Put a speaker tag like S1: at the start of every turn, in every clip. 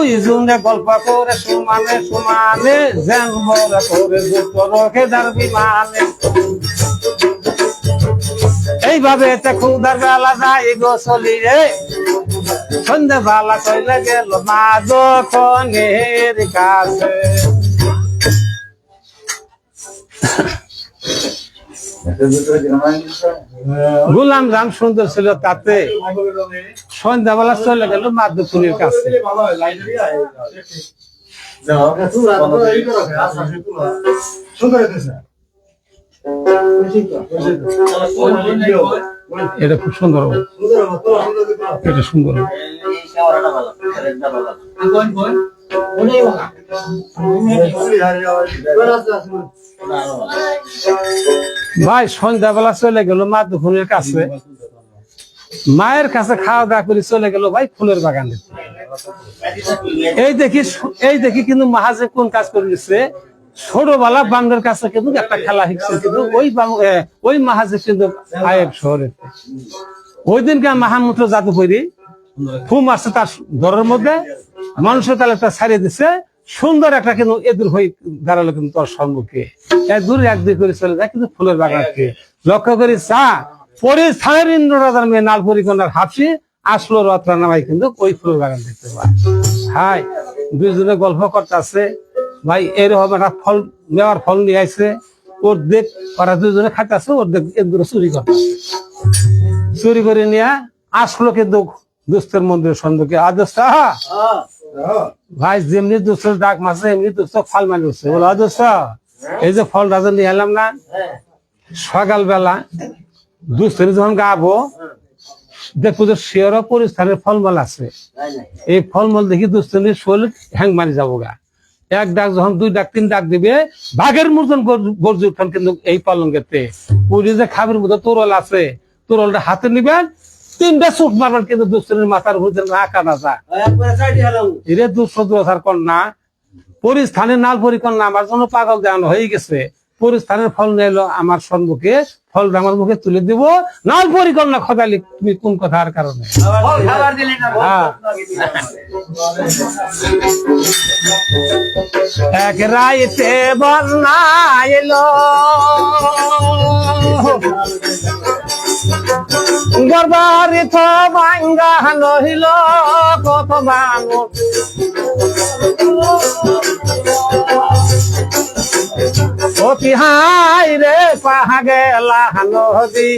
S1: দুই জনে গল্প করে সমানে সমানে যেন মরা করে যুক্ত রখে যার বিমানে এইভাবে ক্ষুদার বেলা যাই গো চলি রে সন্ধ্যা বেলা চলে গেল মা যখনের কাছে গোলাম রাম সুন্দর ছিল তাতে সন্ধ্যাবেলা চলে গেল মাধবপুরীর কাছে এটা খুব সুন্দর এটা সুন্দর ভাই সন্ধ্যাবেলা চলে গেল মাধবপুরের কাছে মায়ের কাছে খাওয়া দাওয়া করে চলে গেল ভাই ফুলের বাগানে এই দেখি কিন্তু মাহাজে কোন কাজ করে দিচ্ছে ছোটবেলা বাংলার কাছে কিন্তু একটা খেলা শিখছে কিন্তু ওই মাহাজে কিন্তু আয়েব শহরে ওই দিনকে মাহামুদ্র জাদু করি ফুম আসছে তার ঘরের মধ্যে মানুষের তাহলে একটা ছাড়িয়ে দিচ্ছে সুন্দর একটা কিন্তু এদুর হয়ে দাঁড়ালো কিন্তু তোর সম্মুখে দূর এক দুই করে চলে যায় কিন্তু ফুলের বাগানকে লক্ষ্য করি চা পরে স্থানের ইন্দ্র রাজার মেয়ে নাল পরিকন্যার হাফসি আসলো রত্রা নামাই কিন্তু ওই ফুলের বাগান দেখতে পায় হাই দুইজনে গল্প করতে আছে ভাই এরকম একটা ফল নেওয়ার ফল নিয়ে আসছে ওর দেখ ওরা দুইজনে খাইতে আসছে ওর দেখ এগুলো চুরি করতে চুরি করে নিয়ে আসলো কিন্তু দুস্থের মন্দিরের সম্মুখে আদর্শ ভাই যেমনি দুস্থ ডাক মাসে এমনি দুস্থ ফল মানি উঠছে বলো আদর্শ এই যে ফল রাজা নিয়ে এলাম না সকালবেলা দুস্থের যখন গাবো দেখবো যে শিওর পরিস্থানের ফলমল আছে এই ফলমল দেখি দুস্থের শরীর হ্যাং মারি যাবো গা এক ডাক যখন দুই ডাক তিন ডাক দিবে বাঘের মতন গর্জে উঠান কিন্তু এই পালঙ্গেতে পুরি যে খাবের মতো তোরল আছে তোরলটা হাতে নিবেন তিনটা চোখ মারবেন কিন্তু দুস্থের মাথার উপর না কাটা যায় এরে দুঃসার কন্যা পরিস্থানের নাল পরিকন্যা আমার জন্য পাগল দেওয়ানো হয়ে গেছে পরিস্থানের ফল নিয়ে এলো আমার সম্মুখে ফল আমার মুখে তুলে দিব নাল পরিকন্যা খোদালি তুমি কোন কথার কারণে এক রাইতে বন্যা এলো গর্বারিত ভাঙ্গা নহিল কত মানুষ অতি হাই রে পাহা গেলা নদী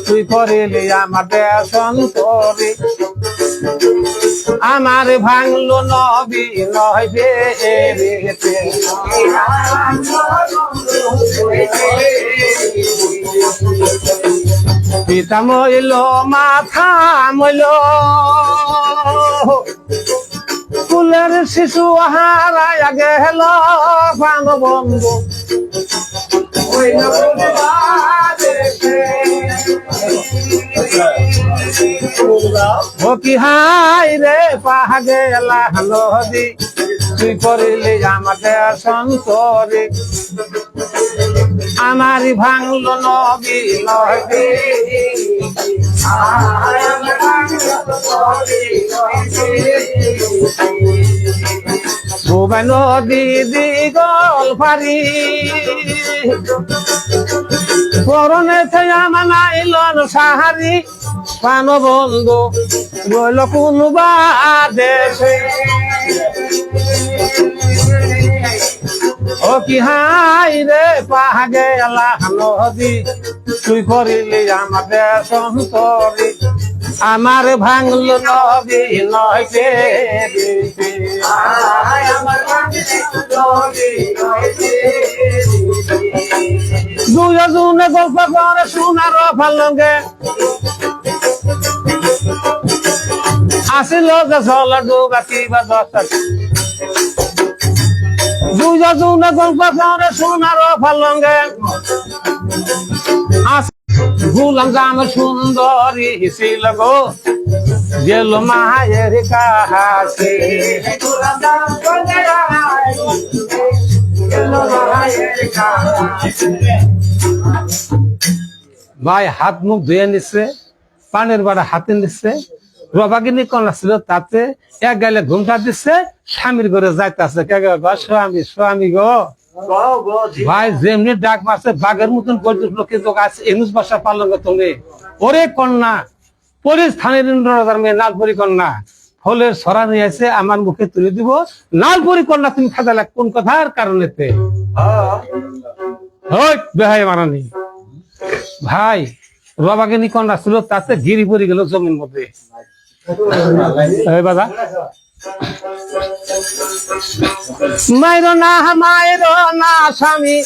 S1: তুই করিলি আমার সন্তরি আমার ভাঙলো নবী নইবে পিতা মইল মাথা মইল ফুলের শিশু হারায় গেল প্রাণ বন্ধু কি হাই রে পাহা গেলা নদী তুই করিলি আমাকে সন্তরি আমারই ভাঙলো নবী নদী ভুবন দিদি গল ফারি পরনে আমার নাইলন সাহারি পান বন্ধু বল কোনবা দেশে ও কি হাই রে পাহা গেলা নদী তুই করিলি আমাদের সন্তরি আমার ভাঙল নবী নইতে দুজনে গল্প করে শোনার ফালঙ্গে আসিল যে জল ডুবা কিবা দশটা দুজনে গল্প করে শোনার ফালঙ্গে গুলাম জাম সুন্দরী ছিল গো গেল মায়ের কাছে ভাই হাত মুখ ধুয়ে নিচ্ছে পানের বাড়া হাতে নিচ্ছে রবাগিনী কন্যা ছিল তাতে এক গালে ঘুমটা দিচ্ছে স্বামীর ঘরে যাইতেছে স্বামী স্বামী গো ভাই যেমনি ডাক মারছে বাঘের মতন গর্জে লোকে আছে এনুস বাসা পালন তুমি ওরে কন্যা পরিস্থানের ইন্দ্ররাজার মেয়ে নালপুরি কন্যা ফলের ছড়া নিয়ে এসে আমার মুখে তুলে দিব নালপুরি কন্যা তুমি খাদালে কোন কথার কারণেতে বেহাই মারানি ভাই রবাগিনী কন্যা ছিল তাতে গিরি পড়ে গেল জমির মধ্যে বাবা মায়ের না স্বামী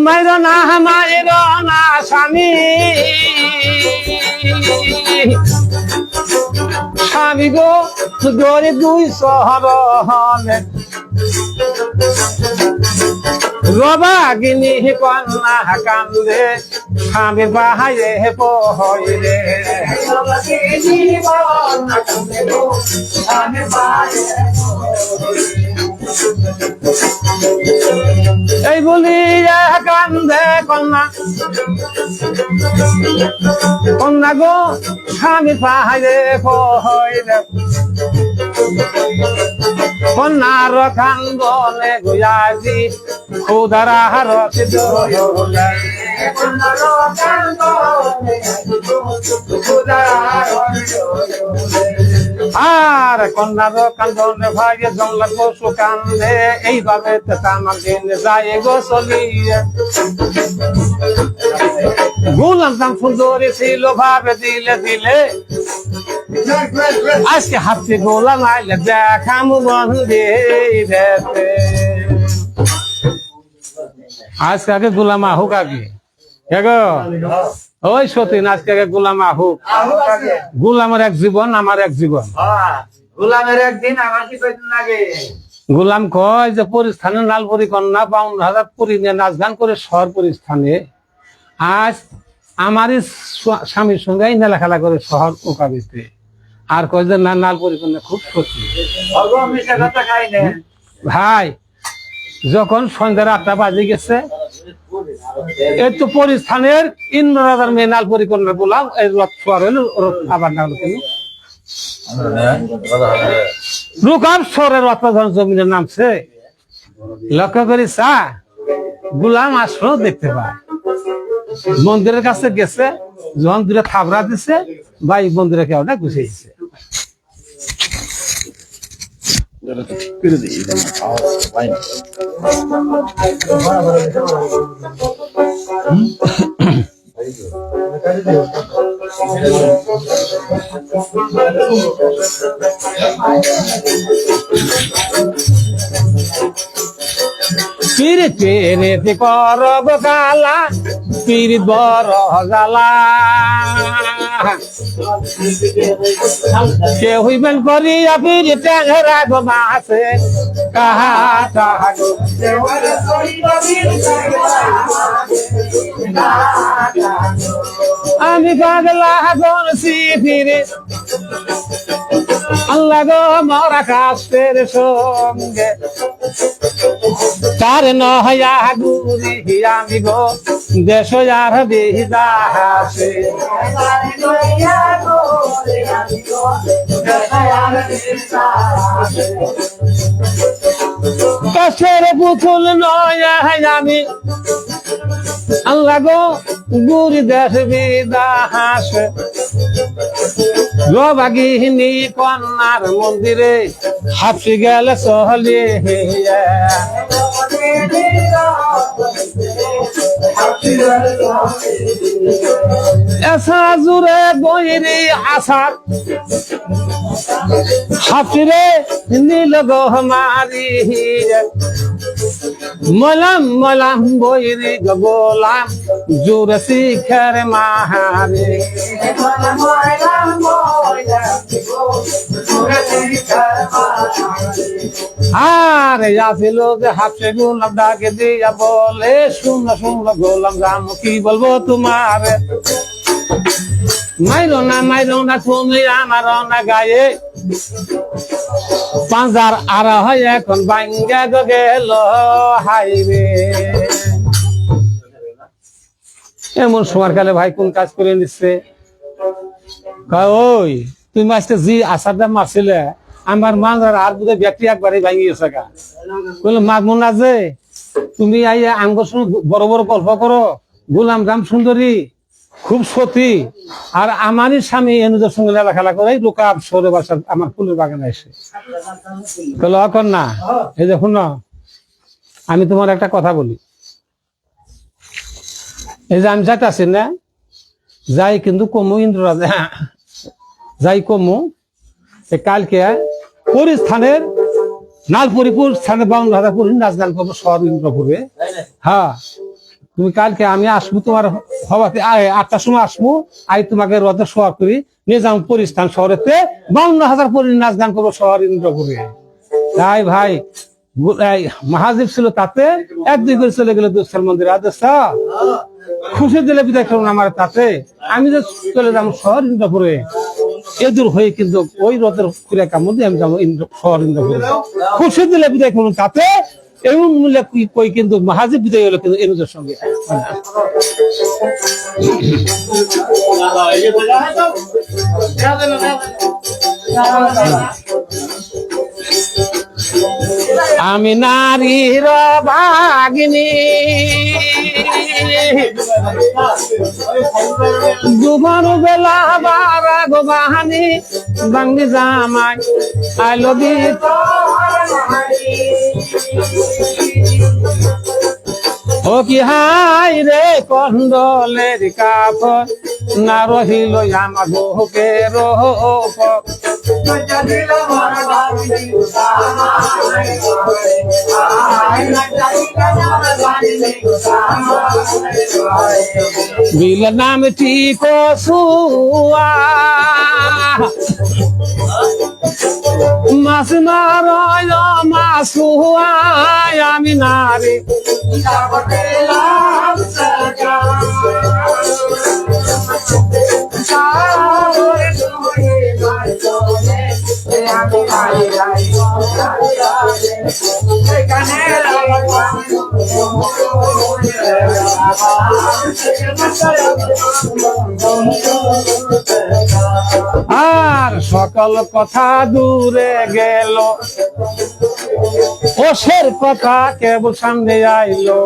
S1: মায়ের না স্বামী স্বামী গো গরে 200 রবাগিনী কন্যা কান্দে স্বামীর বাহায়ে পহইরে এই বলি কান্দে কন্যা কন্যা গো স্বামীর বাহায়ে পহইরে কন্যার কান্দনে গুয়াজি খুদারা রচিত আর কন্যার কান্দনে ভাই জঙ্গল পশু কান্দে এইভাবে আমার দিন যায় গো চলিয়ে গোলাম দাম সুন্দরী ছিল ভাবে দিলে দিলে আজকে হাতে গোলাম আইলে দেখাম বন্ধে আজকে আগে গোলাম আহুক আগে ওই সতীন আজকে আগে গোলাম আহুক গোলামের এক জীবন আমার এক জীবন
S2: গোলামের একদিন আমার কি কয়দিন লাগে
S1: গোলাম কয় যে পরিস্থানে নালপুরি কন্যা 52,000 পুরী নিয়ে নাচ গান করে শহর পরিস্থানে আজ আমারই স্বামীর সঙ্গে মেলা খেলা করে শহর মোকাবিতে আর কয় যে না নালপুরি কন্যা খুব সত্যি ভাই যখন সন্ধ্যা 8টা বাজে গেছে এই তো পরিস্থানের ইন্দ্ররাজার মেয়ে নালপুরি কন্যা বললাম এই রথ ছোয়ার হইল আবার না হলো কেন রুকাব সরের রথ যখন জমিনে নামছে লক্ষ্য করি চা গোলাম আসলো দেখতে পায় মন্দিরের কাছে গেছে যখন দূরে থাবড়া দিছে ভাই মন্দিরে কেউ না গুছিয়েছে পীড়িত পীড়িত করব কালা পীড়িত বড় জ্বালা কে হইবেন করিয়া পীড়িত রাগ মাসে কাহা তাহাগো আমি পাগলা বলছি ফিরে আল্লাহ গো মরা কাস্তের সঙ্গে তার নহয়া গুরি আমি গো দেশ আর বিদাসে কাছের পুতুল নয় আমি আল্লাহ গো গুরি দেশ বিদাস রবাগিনী কন্যার মন্দিরে হাফি গেলে চলে এসা জুড়ে বইরি আসার হাফিরে নীল গহ মারি মলাম মলাম বইরি গোলাম জুর শিখর মাহারে আরে আসিল যে হাফসে গোলাম ডাকে দিয়া বলে শুনলো শুনলো গোলাম রাম কি বলবো তোমার মাইরো না তুমি আমার না গায়ে পাঁচার আর হয় এখন বাঙ্গা গেল হাইরে এমন সময় কালে ভাই কোন কাজ করে নিচ্ছে, ওই তুমি আজকে জি আসারটা মারছিলে আমার মাজার আর বোধ হয় ব্যক্তি একবারে ভাঙি গেছে গা। বললো মাগমু না যে তুমি আইয়া আঙ্গর সঙ্গে বড় বড় গল্প করো, গোলাম রাম সুন্দরী খুব সতী, আর আমারই স্বামী এনুদের সঙ্গে খেলা করে লোকাব সরে বাসার আমার ফুলের বাগানে এসে বললো অকর না। এই দেখুন না, আমি তোমার একটা কথা বলি, এই যে আমি যাতে আছি না যাই কিন্তু কমু ইন্দ্র রাজা যাই কমু কালকে পরিস্থানের নালপুরিপুর স্থানে 52,000 নাচ গান করবো শহর ইন্দ্রপুরে। হ্যাঁ তুমি কালকে আমি আসবো তোমার হওয়াতে 8টার সময় আসবো, আই তোমাকে রথে শোয়া করি নিয়ে যাবো পরিস্থান শহরেতে 52,000 পরি নাচ গান করবো শহর ইন্দ্রপুরে। তাই ভাই মহাজিব ছিল তাতে 1-2 করে চলে গেলে দুঃখের মন্দিরে আদেশ খুশি দিলে বিদায় করুন আমার তাতে, আমি যে চলে যাবো শহর ইন্দ্রপুরে এদূর হয়ে কিন্তু ওই রথের খুলে কামড় দিয়ে আমি যাবো শহর ইন্দ্রপুরে, খুশি দিলে বিদায় করুন তাতে এমন মূল্যে কই কিন্তু মহাজিব বিদায় হলো কিন্তু এনুদের সঙ্গে। আমি নারীর ভাগিনী দুবার বেলা বারা গো বাহানি বাঙ্গি জামাই আই লভ ইউ ও কি হাই রে কন্দলের কাপড় না রহিল আমার বুকের উপর বিল নাম ঠিক সুয়া মাছ মারয় মাসুয়ায় আমি নারী আর সকল কথা দূরে গেল, ওষের কথা কেবল সামনে আইলো,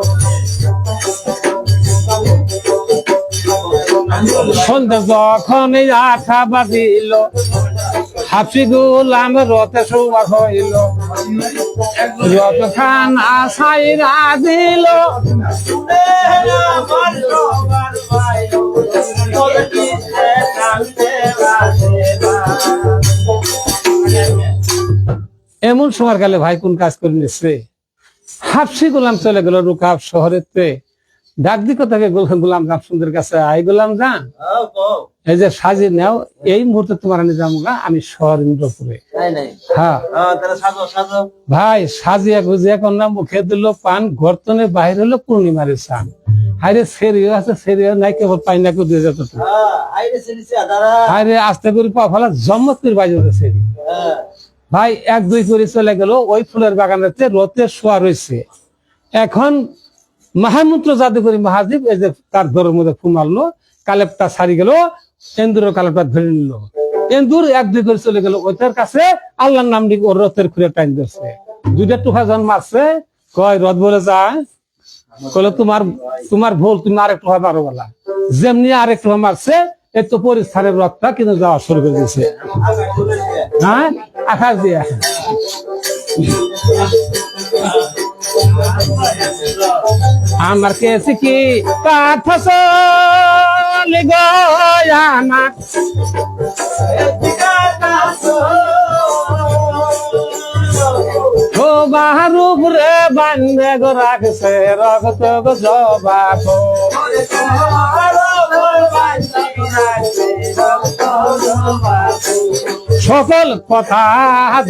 S1: সন্ধ্যা যখন 8টা বাজিল হাফসি গোলাম রথে সবার হইল, রথ খানা সাইরা দিল এমন সময় গেলে ভাই কোন কাজ করে নিচ্ছে, হাফসি গোলাম চলে গেল রুকাব শহরেতে, ডাক দি কোথাকে গোলাম রাম সুন্দর কাছে আই গোলাম যান এই যে সাজি নাও এই মুহূর্তে তোমার নিয়ে যাবো গা আমি শহর ইন্দ্রপুরে। হ্যাঁ ভাই সাজিয়া গুজিয়া কন্যা মুখে দিল পান গর্তনে বাহির হলো পূর্ণিমার চান, হাইরে সেরিও আছে সেরিও নাই কেবল পাইনা করে দিয়ে যেত, হাইরে আস্তে করে পা ফেলা জম্মতির বাজে সেরি। ভাই 1-2 করে চলে গেল ওই ফুলের বাগানেতে রথে শোয়া রয়েছে। এখন মহামন্ত্র জাদুকরি মহাজিব এই যে তার ঘরের মধ্যে ফু মারলো, কালেপটা সারি গেল, এন্দুরের কালেপটা ধরে নিল, এন্দুর 1-2 করে চলে গেল ওইটার কাছে আল্লাহর নাম দিয়ে ওর রথের খুলে টাইম দিচ্ছে, 2টা টুফা জন মারছে, কয় রথ বলে যায় কলে তোমার ভুল, তুমি আরেকটু মারো বলা, যেমনি আরেকটু মারছে এই তো পরিস্থানের রথটা কিন্তু যাওয়া শুরু করে দিয়েছে। হ্যাঁ আকাশ দিয়ে আমার কেসে কি কাঠলে গয়ানা ও বাহারুপ রে বান্ধে গো রাখছে রক্ত গো জবাব সকল কথা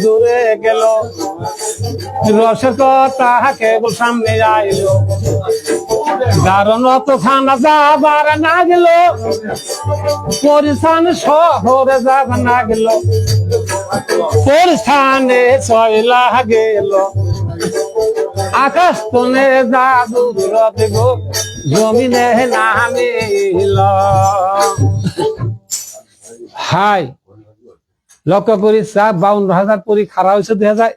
S1: দূরে গেল, রসের কথা কেবল সামনে আইল, কারণ অত খানা যাবার না গেল, পরিস্থান শহরে যাবার না গেল, পরিস্থানে চলা গেল, আকাশ তনে জাদু দেব জমিনে নামিল। হাই লক্ষ্য করি 52,000 পরি খাড়া হয়েছে 2000,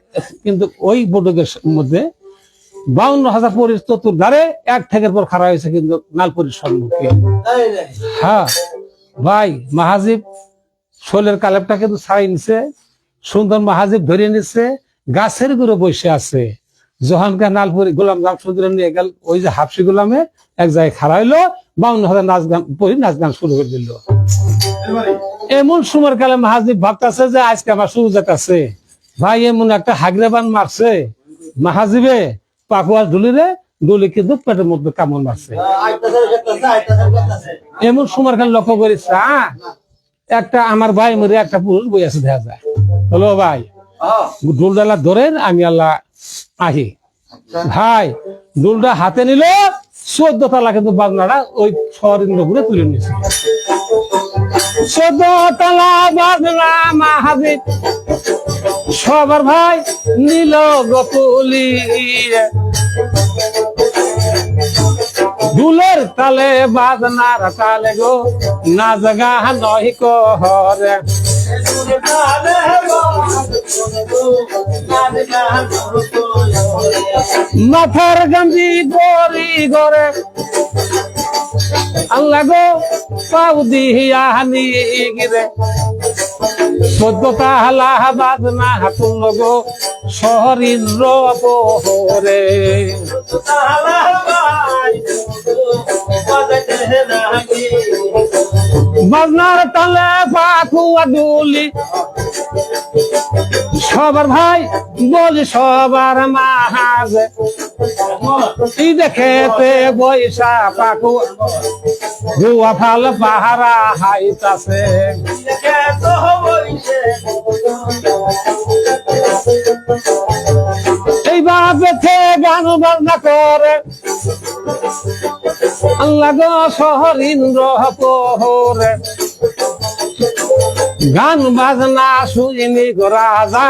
S1: কিন্তু ওই বৈঠকের মধ্যে 52,000 পরির চতুর্ধারে এক ঠেকের পর খাড়া হয়েছে কিন্তু নালপুরির সম্মুখে। হ্যাঁ ভাই, মাহাজিব শোলের কালেপটা কিন্তু ছাড়াই নিছে, সুন্দর মাহাজিব ধরে নিচ্ছে, গাছের গুঁড়ো বসে আছে। জহানকে নালপুরি গোলাম জামসুদ্দিন নিয়ে গেল, ওই যে হাফসি গোলামে এক জায়গায় খাড়া হইলো, 52,000 নাচ গান পরি নাচ গান শুরু করে দিল। এমন সময় কালে মাহাজিব ভাবতেছে যে আজকে আমার শুরু যেতেছে। ভাই এমন একটা হাগরেবান মারছে মাহাজিবে, পাকুয়ার ডুলিরে, ডুলি কিন্তু পেটের মধ্যে কামড় মারছে। এমন সময় কালে লক্ষ্য করেছে একটা আমার ভাই মরে একটা পুরুষ বই আছে দেখা যায়। হলো ভাই ডুলডালা ধরেন, আমি আল্লাহ আহি। ভাই ডুলটা হাতে নিল, 14 তলা কিন্তু বাজনাটা ওই শহরের উপরে তুলে নিয়েছে। 14 তলা বাজনা মাহাজিব সবার ভাই নীল গপুলি, দুলের তালে বাজনার তালে গো না জাগা নয় কহরে। মাথার গান্ধী গরি গরে আল্লাহ গো পাউ দিয়া হানি গিরে। 14 তালা বাজনা হাতুল গো শহরিন্দ্র পোহরে। বাজনার তালে পাকুয়া ডুলি সবার ভাই বলি সবার মাহাজ, এই দেখেতে বৈশা পাকুয়া গুয়া ফাল পাহারা হাইতাছে। এইভাবে গান বাজনা করে আল্লাহ গো শহরিন্দ্র পোহরে। গান বাজনা শুনি গো রাজা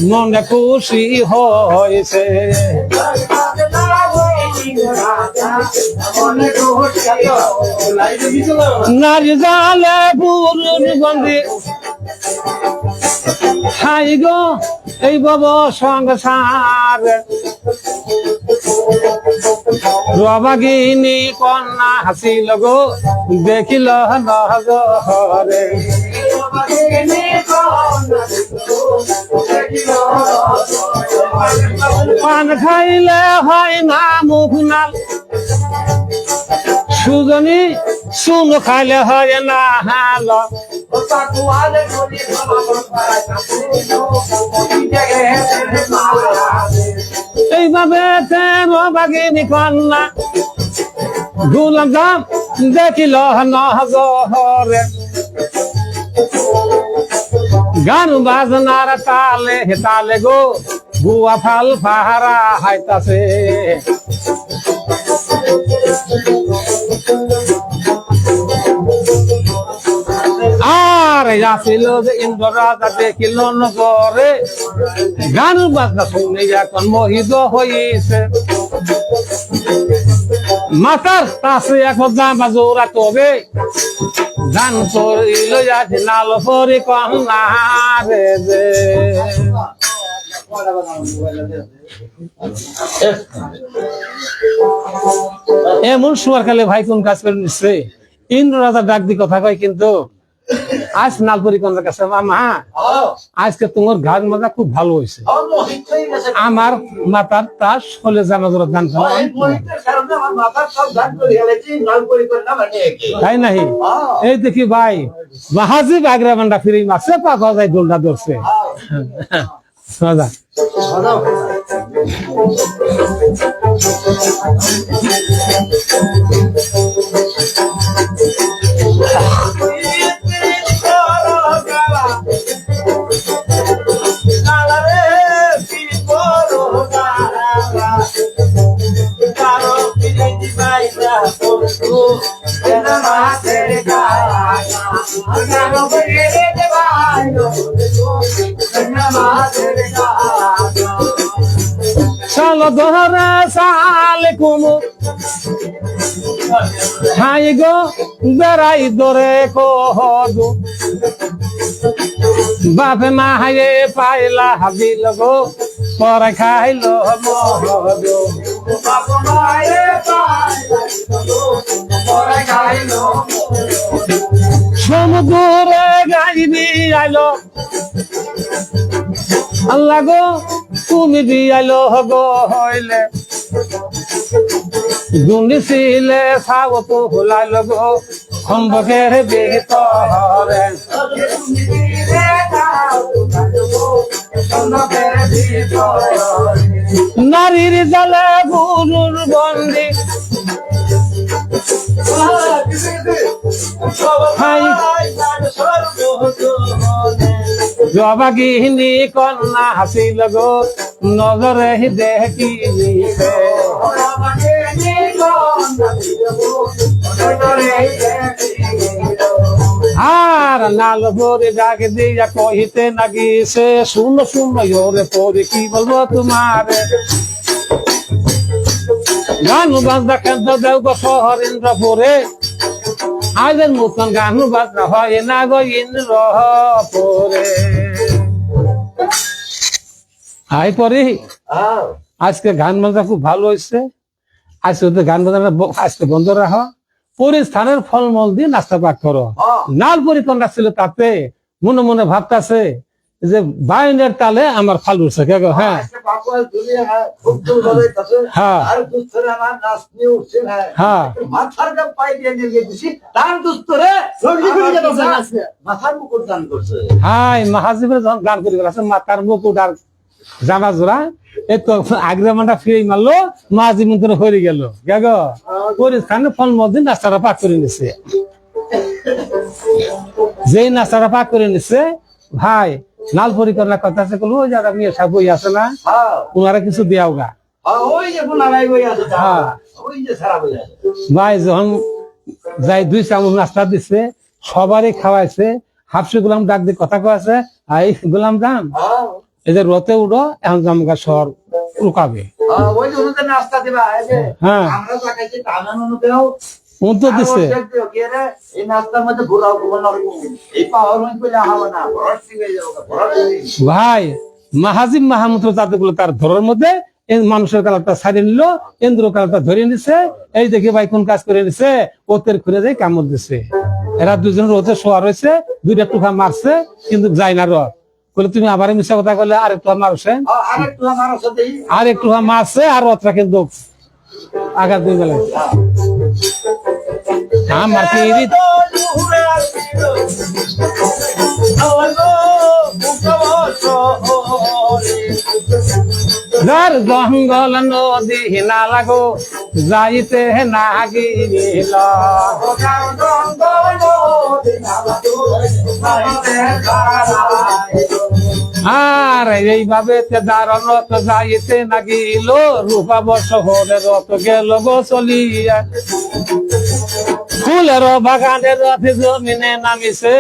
S1: মনে খুশি হয়েছে। নারী জালে পুরুষ বন্দী হাই গো এই বব সংসার। রবাগিনী কন্যা হাসিল গো দেখিল নজরে। পান খাইলে হয় না মুখ নাল, সুজনী সুন খাইলে হয় না হাল। এইভাবে রবাগিনী কন্যা গোলাম জাম দেখিল নজরে। গান বাজনার তালে তালে গো গুয়া ফাল পাহারা হাইতাছে। আর আসিল যে ইন্দ্র রাজা দেখিল নগরে, গান বাজনা শুনে এখন মোহিত হয়েছে। মাতার কাছে এখন জামা জোড়া তবে গান করিল নাল পরি কন্যা রে যে। এমন সময় কালে ভাই কোন কাজ করে নিচ্ছে, ইন্দ্র রাজা ডাক দি কথা কয় কিন্তু আজ নালপুরি কন্যার কাছে, মামা আজকে তোমার গান মাজা খুব ভালো হয়েছে, আমার মাতার তাস হলে জানা জোর গান তাই নাহি। এই দেখি ভাই মাহাজিব আগ্রাবানটা ফিরে মাসে পাকা যায় দোলটা ধরছে। সাল ধরে সাল কুমু হাই গো বেড়াই ধরে কহদু বাপে মাহায়ে পাইলা হাবিল গো পরে খাইল মহদু সমুদ্রে গাইবি আইলো আল্লাহ গো তুমি বিয়াইলো গো হইলে গুন্ডি ছিলে সাব তো ভুলাইল গো খম্বকের ভিতরে নারীর জালে গুরুর বন্দি জবাগিনী কন্যা হাসিল গো নজরে দেখি আর নাল ভরে ডাকে দিয়া কহিতে নাগিছে শুনো শুনো ওরে পরে কি বলবো তোমার গান বাজনা কেন্দ্র দেও গো শহরেন্দ্রপুরে আজের মতন গান বাজনা হয় না গো ইন্দ্রপুরে আই পরে আজকে গান বাজনা খুব ভালো হয়েছে আজকে ওদের গান বাজনা আজকে বন্ধ রাখো পরে স্থানের ফলমল দিয়ে নাস্তা পাক করো নাল পরিকন্যা ছিল তাতে মনে মনে ভাবতাছে যে বায়নের তালে আমার ফাল উঠছে কে গো হ্যাঁ হ্যাঁ হ্যাঁ হাই মাহাজিবের যখন গান করে গেছে মাথার মুকুট আর জামা জোড়া এই তো আগ্রামানটা ফিরে মারলো মাঝি মন্ত্র হয়ে গেল গেগ পরিস্থানে ফল মদিন নাস্তাটা পাক করে নিছে যেই নাস্তাটা পাক করে নিছে ভাই লাল পরিকল্পনা কথা আছে কল ওই যারা মেয়ে সব বই আছে না ওনারা কিছু দেওয়া গা ভাই যখন যাই 2 চামচ নাস্তা দিছে সবারই খাওয়াইছে হাফসে গোলাম ডাক দিয়ে কথা কয়েছে আই গোলাম দাম এই যে রথে উঠো এখন জামগা শহর রুকাবে হ্যাঁ উত্তর দিচ্ছে ভাই মাহাজিব মাহমুদ জাতিগুলো তার ধরার মধ্যে মানুষের কালারটা ছাড়িয়ে নিল ইন্দ্র কালারটা ধরে নিছে এই দেখে ভাই কোন কাজ করে নিছে ওতের খুঁড়ে যাই কামড় দিছে এরা দুজনের ওতে শোয়া রয়েছে 2টা টুকা মারছে কিন্তু যায় না রথ বলে তুমি আবার মিশা কথা বললে আরেকটু মারছে আরেকটু মারছে আর রথটা কিন্তু আঘাত দিয়ে গেল আমার জঙ্গল নদী না লাগো যাইতে না গিল আর এইভাবে দাঁড়ানো যাইতে না গিল রূপা শহরে রত গেল গো চলিয়া ফুলের বাগানের রথে জমিনে নামিছে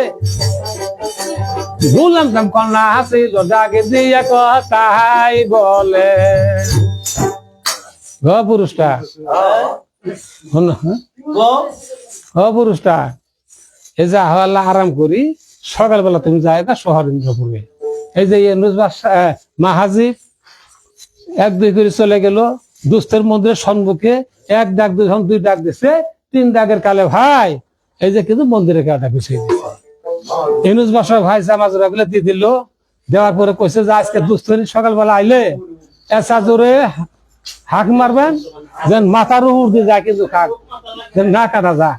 S1: গুলাম দাম কন্যা হাসিল ডাকে দিয়া কথাই বলে গ পুরুষটা পুরুষটা এই যে আহ্লা আরাম করি সকালবেলা তুমি যায় না শহরেন্দ্রপুরে এই যে মাহাজিব 1-2 করে চলে গেল দুস্থের মন্দিরের সম্মুখে 1 ডাক 2 ডাক দিছে 3 ডাকের কালে ভাই এই যে কিন্তু মন্দিরের কাটা পিছিয়ে দিচ্ছে ইউনুস বাসা ভাই জামাজরা গুলো দিয়ে দিল দেওয়ার পরে কইছে যে আজকে দুস্থরি সকালবেলা আইলে এসা জোরে হাক মারবেন যেন মাথার উপর দিয়ে যায় কিন্তু খাক যেন না কাটা যা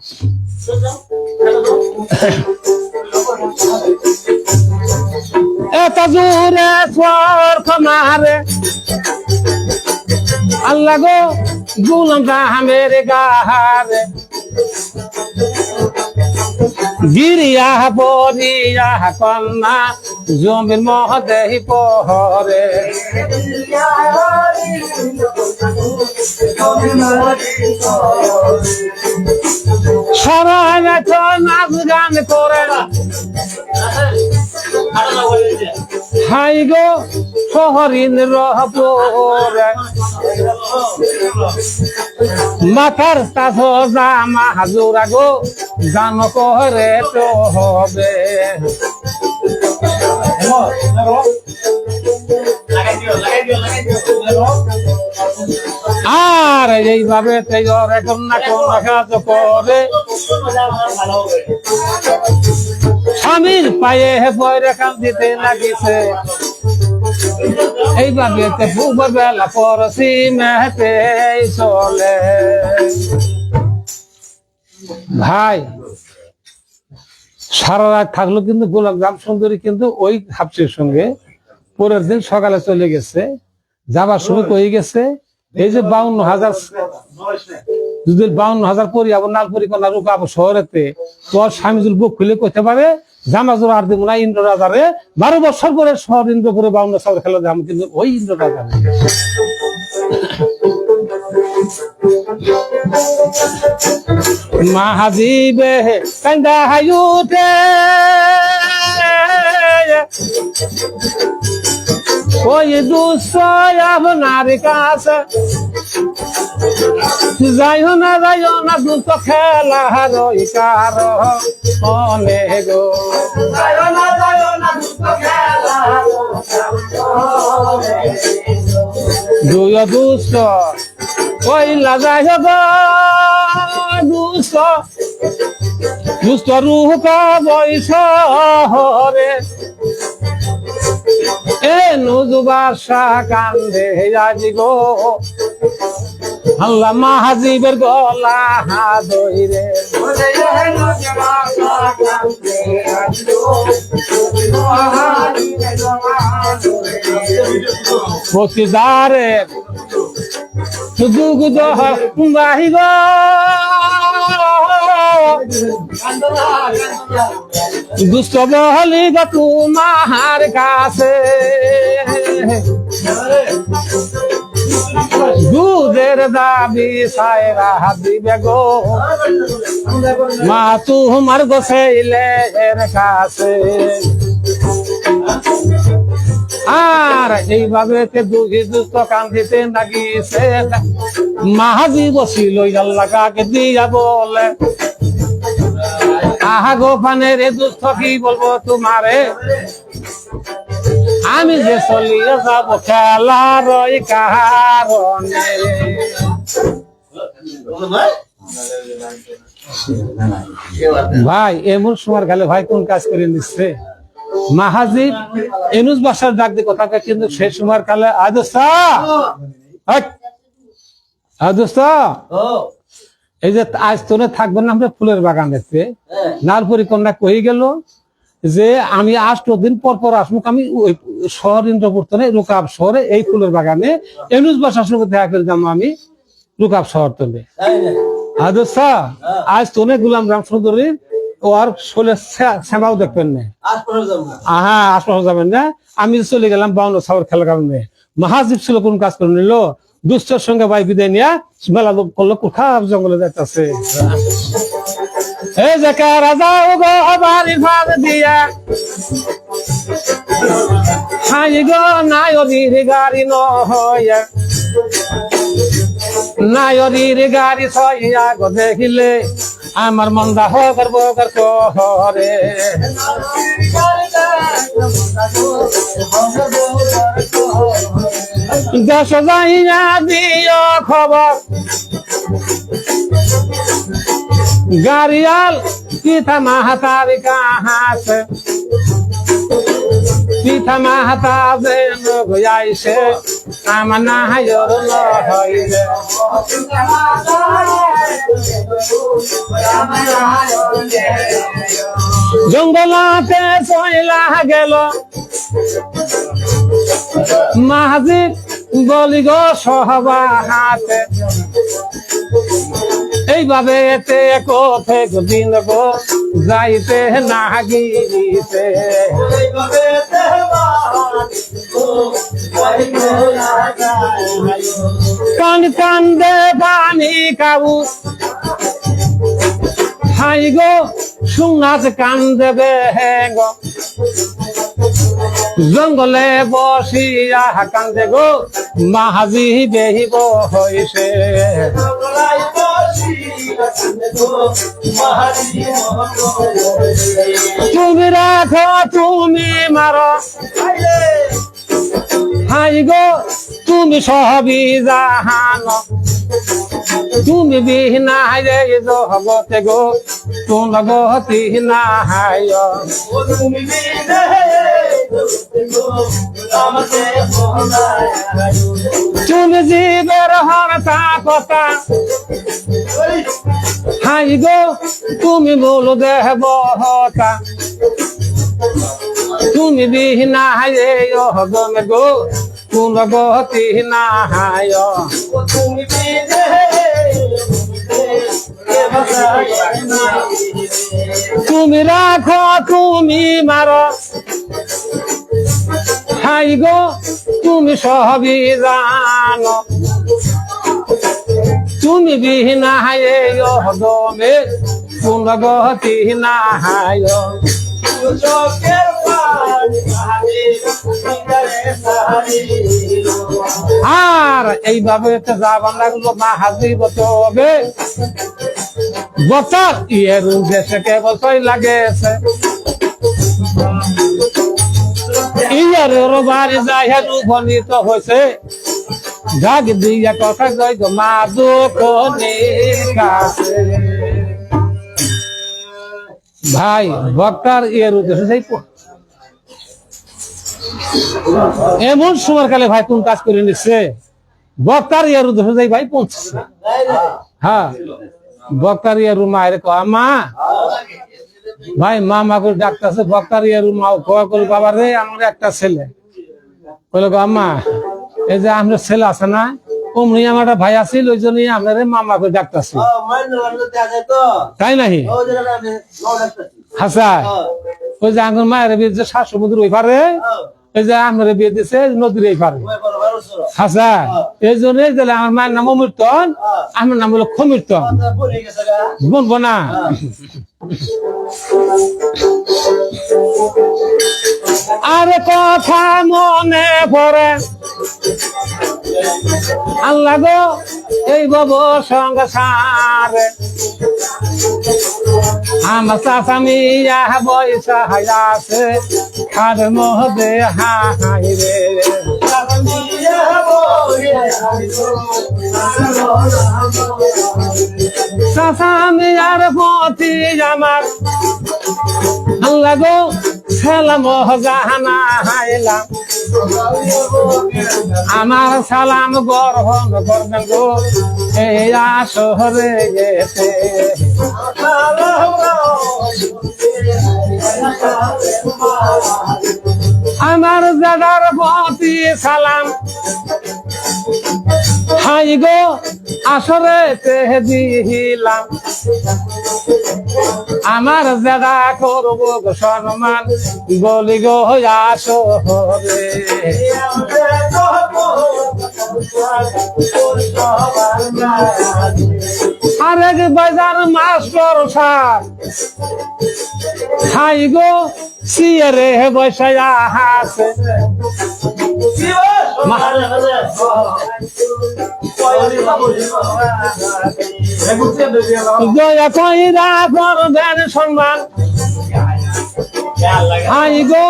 S1: এত জোরে স্বর মারে আল্লাহ গো গুলাম মেরে গাহারে গিরিয়া পরিয়া কন্যা জমির মহদেহি পহরে সরাই নাচ গান করে হাই গো শহরিন রহপুরে মাথার তাজ জামা হাজুরা গো জান করে তো হবে আর এইভাবে কন্যা কন্যা কাজ করে স্বামীর পায়ে পয়রে কান্দিতে লাগিছে এইভাবে পূর্ব বেলা পরশি মেহতে চলে ভাই সারা রাত থাকলো কিন্তু গোলাপজাম সুন্দরী কিন্তু ওই হাফসির সঙ্গে পরের দিন সকালে চলে গেছে যাবার সময় কই গেছে এই যে 52,000 যদি 52,000 পরি আবার নাল পরিকল্পনা রুকাবো শহরেতে তোর স্বামী যদি বুক খুলে কইতে পারে জামা জোর আর দিব না ইন্দ্র রাজারে 12 বছর পরে শহর ইন্দ্রপুরে 52 খেলা দাম কিন্তু ওই ইন্দ্র রাজা মাহাজিবে কান্দা হায়ুতে ওই দুঃখ আপনার কাছে যাইও না দুঃখ খেলা রই কার অনেক দুই দুঃখ কইলা যাই দুঃখ দুষ্ট রূপ বৈশ হরে এ নজুবাসা কান্দে আজি গো আল্লাহ মাহাজিবের গলা দইরে প্রতিদারে দুঃখ বাহিব দুষ্ট বলি তোমার কাছে দুধের দাবি সায়রা দিবে গো মা তোমার গোসাইলে এর কাছে আর এইভাবে দুঃখী দুস্থ কান্দিতে লাগিছে মাহাজি বসিল আল্লাহ কাকে দিয়া বলে আহা গো পানের দুস্থ কি বলবো তোমারে আমি যে চলিয়ে যাব খেলার কারণে ভাই এমন সময় গেলে ভাই কোন কাজ করে নিচ্ছে মাহাজিব এনুস বাসার ডাক দিয়ে কথা কিন্তু সেই সময় কালে এই যে আজ তোনে থাকবেন না আমরা ফুলের বাগান দেখতে নাল পরিকন্যা কই গেল যে আমি 8 দিন পর পর আসবো আমি ওই শহর ইন্দ্রপুরতনে রুকাব শহরে এই ফুলের বাগানে এনুস বাসার সঙ্গে দেখা করে যাবো আমি রুকাব শহর তলে আজ তোনে গুলাম রাম সুন্দরীর ওর শোলে শ্যামাও দেখবেন না হ্যাঁ আশপাশে যাবেন না আমি চলে গেলাম 52 সাওয়ার খেলা কারণে মাহাজিব ছিল কোন কাজ করে নিল দুষ্টের সঙ্গে ভাই বিদায় নিয়ে মেলা করলো কোথাও জঙ্গলে যাইতেছে এই যে রাজা গো বাড়ির ভাত দিয়া হাই গো নায়রির গাড়ি নয় নায়রির গাড়ি ছয়া গো দেখিলে আমার মন্দা হগর বগর করে দেশ যাইয়া দিও খবর গাড়িয়াল পিতা মাহাতার কাহাসে পিতা মাহাতা যেন গয়াইছে আমার না হায়র হইলে জঙ্গলাতে চইলা গেল মাহাজিব বলি গো সহবা হাতে এইভাবে এতে কোথে দিন গো যাইতে না গিয়েছে কান কান্দে পানি কাবু হাই গো সুনাচ কান্দে গো জঙ্গলে বসিয়া কান্দে গো মাহাজি বেহিব হইছে তুমি রাখো তুমি মারো হাই গো তুমি সবই জাহানো তুমি বিহীনা রে জগতে গো তুমি গতি না হায় তুমি জীবের হরতা কথা হাই গো তুমি বল দেব হতা তুমি বিহীনা রে জগতে গো তুমি গতি না হায় তুমি রাখো তুমি মারো হাই গো তুমি সবই জানো তুমি বিহীনা হায় গমে তুমি গতি না হায় আর এইভাবে যাবার লাগলো মাহাজি বতবে বছর ইয়ের দেশে কেবল লাগেছে ইয়ার বাড়ি যাই রূপনীত হয়েছে জাগ দিয়া কথা কই গো মা দুঃখনির কাছে ভাই বক্তার ইয়ের উদ্দেশ্যে যাই এমন সময় কালে ভাই কোন কাজ করে নিচ্ছে বক্তার ইয়ার উদ্দেশ্যে যাই ভাই পৌঁছছে হ্যাঁ বক্তার ইয়ার মায়ের কয়া মা ভাই মা করে ডাক্তারছে বক্তার ইয়ার মা কয়া করে বাবা রে আমার একটা ছেলে বলে গো আম্মা এই যে আপনার ছেলে আছে না অমনি আমার একটা ভাই আছিল ওই জন্যই আপনার মামা করে ডাক্তারছে তাই নাহি হাসা ওই যে আমার মায়ের বিয়ে যে 7 সমুদ্র ওই পারে এই যে আপনার বিয়ে দিছে নদীর এই পারে হাসা এই জন্যই আমার মায়ের নাম অমৃতন আমার নাম হলো খমিরতন বলবো না আর কথা মনে পড়ে আল্লাহ গো এই বব সংসারে আমার চাচামি বৈশা আছে খার মহদে হাই রে চাচামি আর পতি আমার আল্লাহ গো সালাম জাহানা হাইলাম আমার সালাম গ্রহণ করবেন গো এই আসরে গেছে আমার জাদার প্রতি সালাম হাই গো আসরে দিলাম আমার জাদা করব সম্মান বলি গো আসরে আরেক বাজার মাস্টার সার হাই গো সিয়ারে বসায়া হাসে দয়া কইরা করবেন সম্মান হাই গো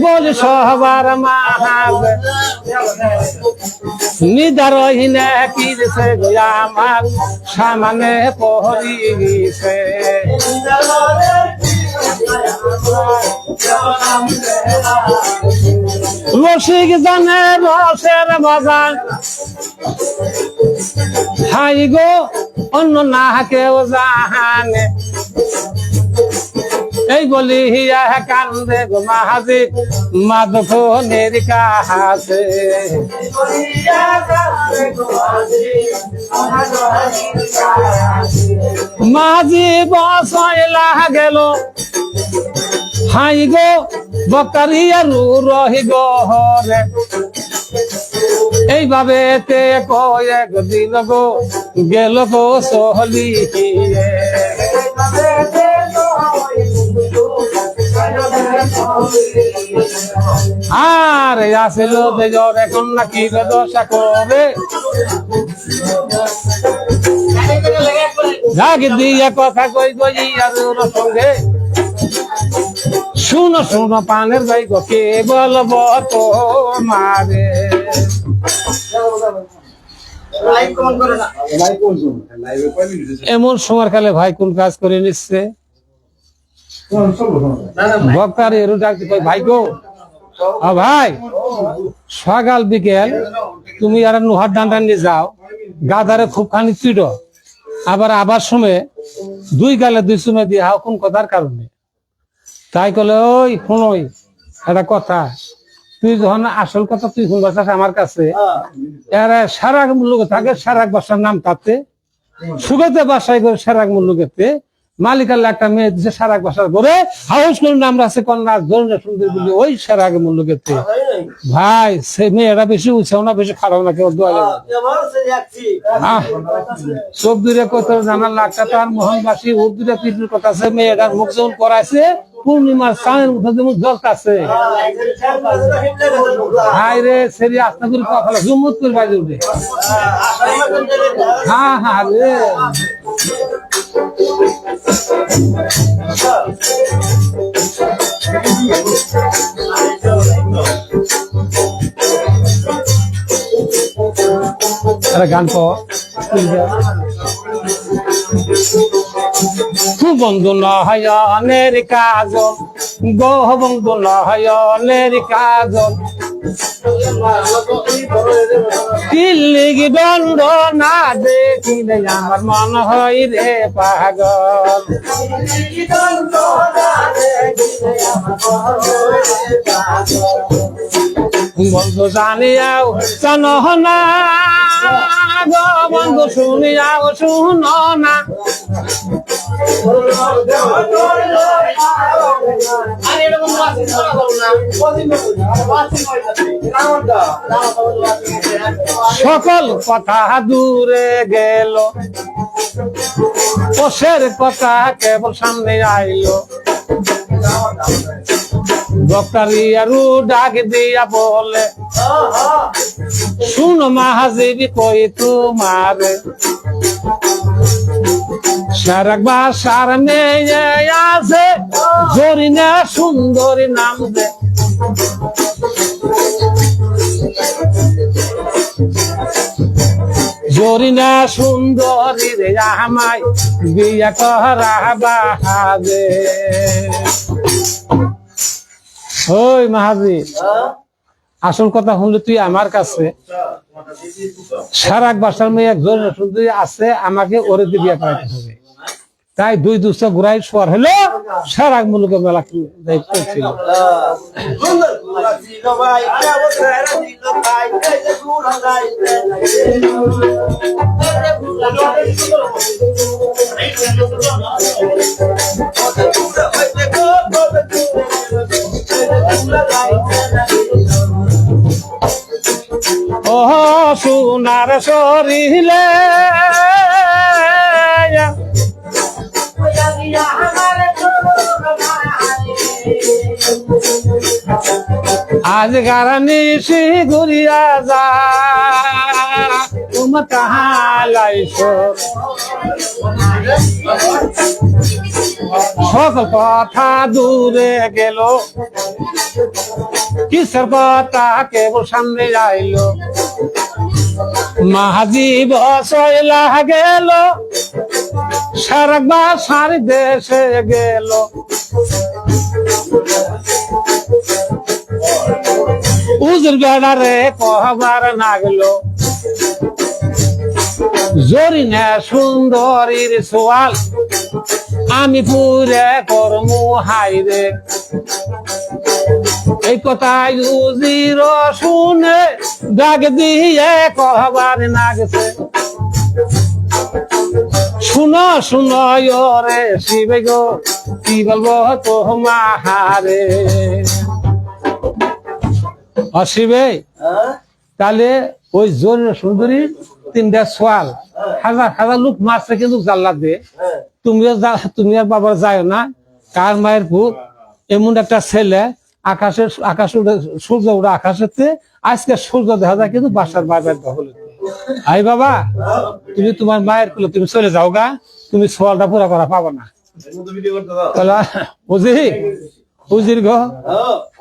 S1: বল সবার মাহাব নিদারহীনে কিরছে গো আমার সামনে পহরিছে রসিক জানে রসের বাজার হাই গো অন্য না কেউ জানে এই বলি হিয়া কান্দে গো মাহাজি মাধবনের কাছে মাঝি বসইলা গেল হাই গো বকারিয়া রহি গরে এইভাবে তে কয়েক দিন গো গেল গো সহলি আর আসিল বেজর এখন নাকি বেদশা করে জাগে দিয়ে কথা কই গই আর সঙ্গে শুনো শুনো পানের ভাই গো কে বলবো তো মারে এমন সময় কালে ভাই কোন কাজ করে নিচ্ছে বক্তার এরু ডাকতে কই ভাই গো ভাই সকাল বিকেল তুমি আর নোহার ডান্ডা নিয়ে যাও গাধারে খুব খানি চিড় আবার সময় দুই গালে দুই সময় দিয়ে হাও কোন কথার কারণে তাই কলে ওই শুনোই একটা কথা তুই যখন আসল কথা তুই শুনবাস আমার কাছে এরা সারা মূল্য থাকে সারা বাসার নাম তাতে সুগতে বাসায় করে সারা মূল্য গেতে মালিকাল্লা একটা মেয়ে দিচ্ছে সারা বাসার করে হাউস করে নাম রাখছে কন্যা ধরনের সুন্দর বলি ওই সারা মূল্য গেতে ভাই সে মেয়েরা বেশি উৎসাহ না বেশি খারাপ না কেউ দোয়া চোখ দূরে কত জানার লাখটা তার মোহনবাসী ওর দূরে পিঠের কথা আছে মেয়েটার মুখ যেমন করাইছে পূর্ণিমার চাঁদের মুখে যেমন জ্বলতাছে হাই রে সেরি আস্তে করে কখনো জুমুত করে বাজে উঠে হ্যাঁ রে গান কো বন্ধু নয়নের কাজল গো বন্ধু নয়নের কাজল কিল্লিগি দণ্ড না দেখিলে আমার মন হয় রে পাগল বন্ধু জানিয়াও জানো না গো বন্ধু শুনিয়াও শুনো না সকল কথা দূরে গেল পোষের কথা কেবল সামনে আইলো বক্তারি আরু ডাক দিয়া বলে শুনো মাহাজিবি কই তোমারে সারাক বাসার মেয়ে আছে জরিনা সুন্দরী নাম দে জরিনা সুন্দরী রে আমায় বিয়া করা বাহাবে ওই মাহাজি আসল কথা শুনলে তুই আমার কাছে সারাক বাসার মেয়ে একজন সুন্দরী আছে আমাকে ওরে দিয়ে বিয়ে করাতে হবে তাই দুই দুশো ঘুরাই শোয়ার হলো সারাক মুলুকে মেলা করছিল ও সোনার শরীরে আজ গারানি সে ঘুরিয়া যা তোমার কাহালাইছ সকল কথা দূরে গেল কিসের কথা কেবল সামনে আইল মাহাজি বসইলা গেল সারা বাসার দেশে গেল উজুর বেড়ারে কহবার নাগলো জরিনা সুন্দরীর সোয়াল আমি পুরে করমু হাইরে এই কথাই উজির শুনে ডাক দিয়ে কহবার নাগছে শুনো শুনো রে শিবে গো কি বলবো তোমারে অশিবে তাহলে ওই জরিনা সুন্দরীর তিনটা সোয়াল হাজার হাজার লোক মারছে কিন্তু জাল্লা দে তুমি আর বাবার যায় না কার মায়ের পুত এমন একটা ছেলে সূর্য ওঠে আকাশেতে, আজকে সূর্য দেখা যায় কিন্তু বাসার বাইরের দখলে। আই বাবা, তুমি তোমার মায়ের কোলে তুমি চলে যাও গা, তুমি সোয়ালটা পুরা করা পাবো না। বুঝির গো,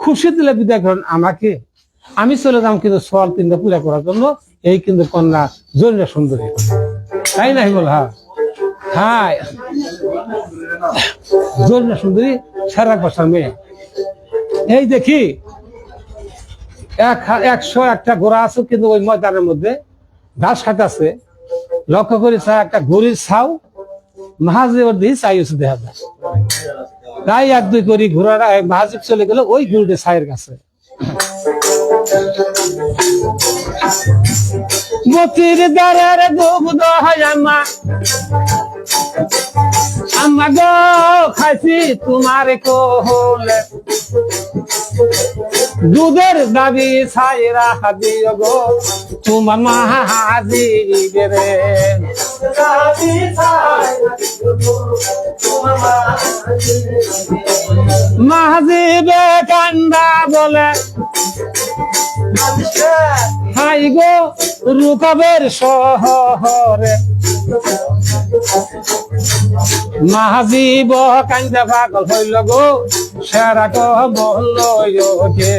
S1: খুশি দিলে বিদায় করেন আমাকে, আমি চলে যাম কিন্তু সোয়াল তিনটা পুরা করার জন্য। এই কিন্তু কন্যা জরিনা সুন্দরী, তাই নাই বল? হ্যাঁ হ্যাঁ, জরিনা সুন্দরী সারা বছর মেয়ে। এই দেখি 101টা ঘোড়া আছে কিন্তু ওই ময়দানের মধ্যে ঘাস খাটাছে। লক্ষ্য করি একটা গরির ছাউ মাহাজিবের দিয়ে চাইছে দেখা যায়। তাই 1-2 করি ঘোড়াটা মাহাজিব চলে গেল ওই গরুটা ছায়ের কাছে। মতির দ্বারের দুগ্ধ হয় আম্মা, আম্মা গো খাইছি তোমার কোলে, দুধের দাবি ছাইরা দিও গো তোমার মাহাজিবে রে। মাহাজিবে কান্দা বলে, হাই গো রুকাবের শহরে, মাহাজিব কান্দা পাগল হইল গো সেরা তো বলল কে।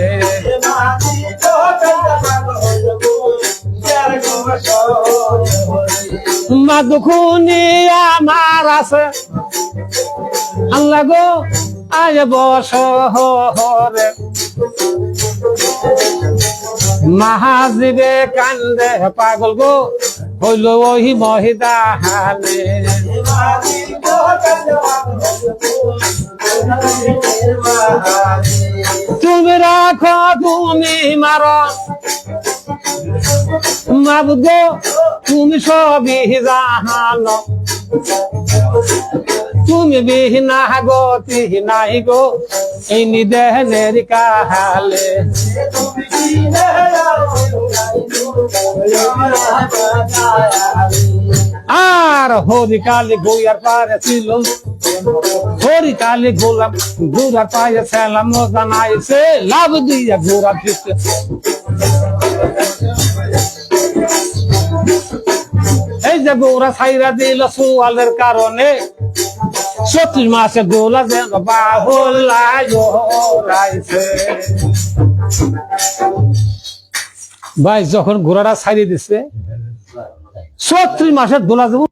S1: মা দুখুনি আমার আছে আল্লাহ গো আজ বছরে, মাহাজিবে কান্দে পাগল গো হইল ওই মহিদানে। তুমি রাখো তুমি মারো মাবুদ গো তুমি সবই জানো, তুমি বিহীনা গতি নাই গো এই নিদেহের কাহালে। আর হরিকালে গোয়ার পারে ছিল, হরিকালে গোলাম ঘোড়ার পায়ে ছেলাম জানাইছে, লাভ দিয়া ঘোড়া ফিরতে। এই যে গোড়া ছাইরা দিল সোয়ালের কারণে, 36 মাসের গোলা যেন বাহুলাইছে। ভাই যখন ঘোড়াটা ছাড়িয়ে দিচ্ছে 36 মাসের দোলা যেমন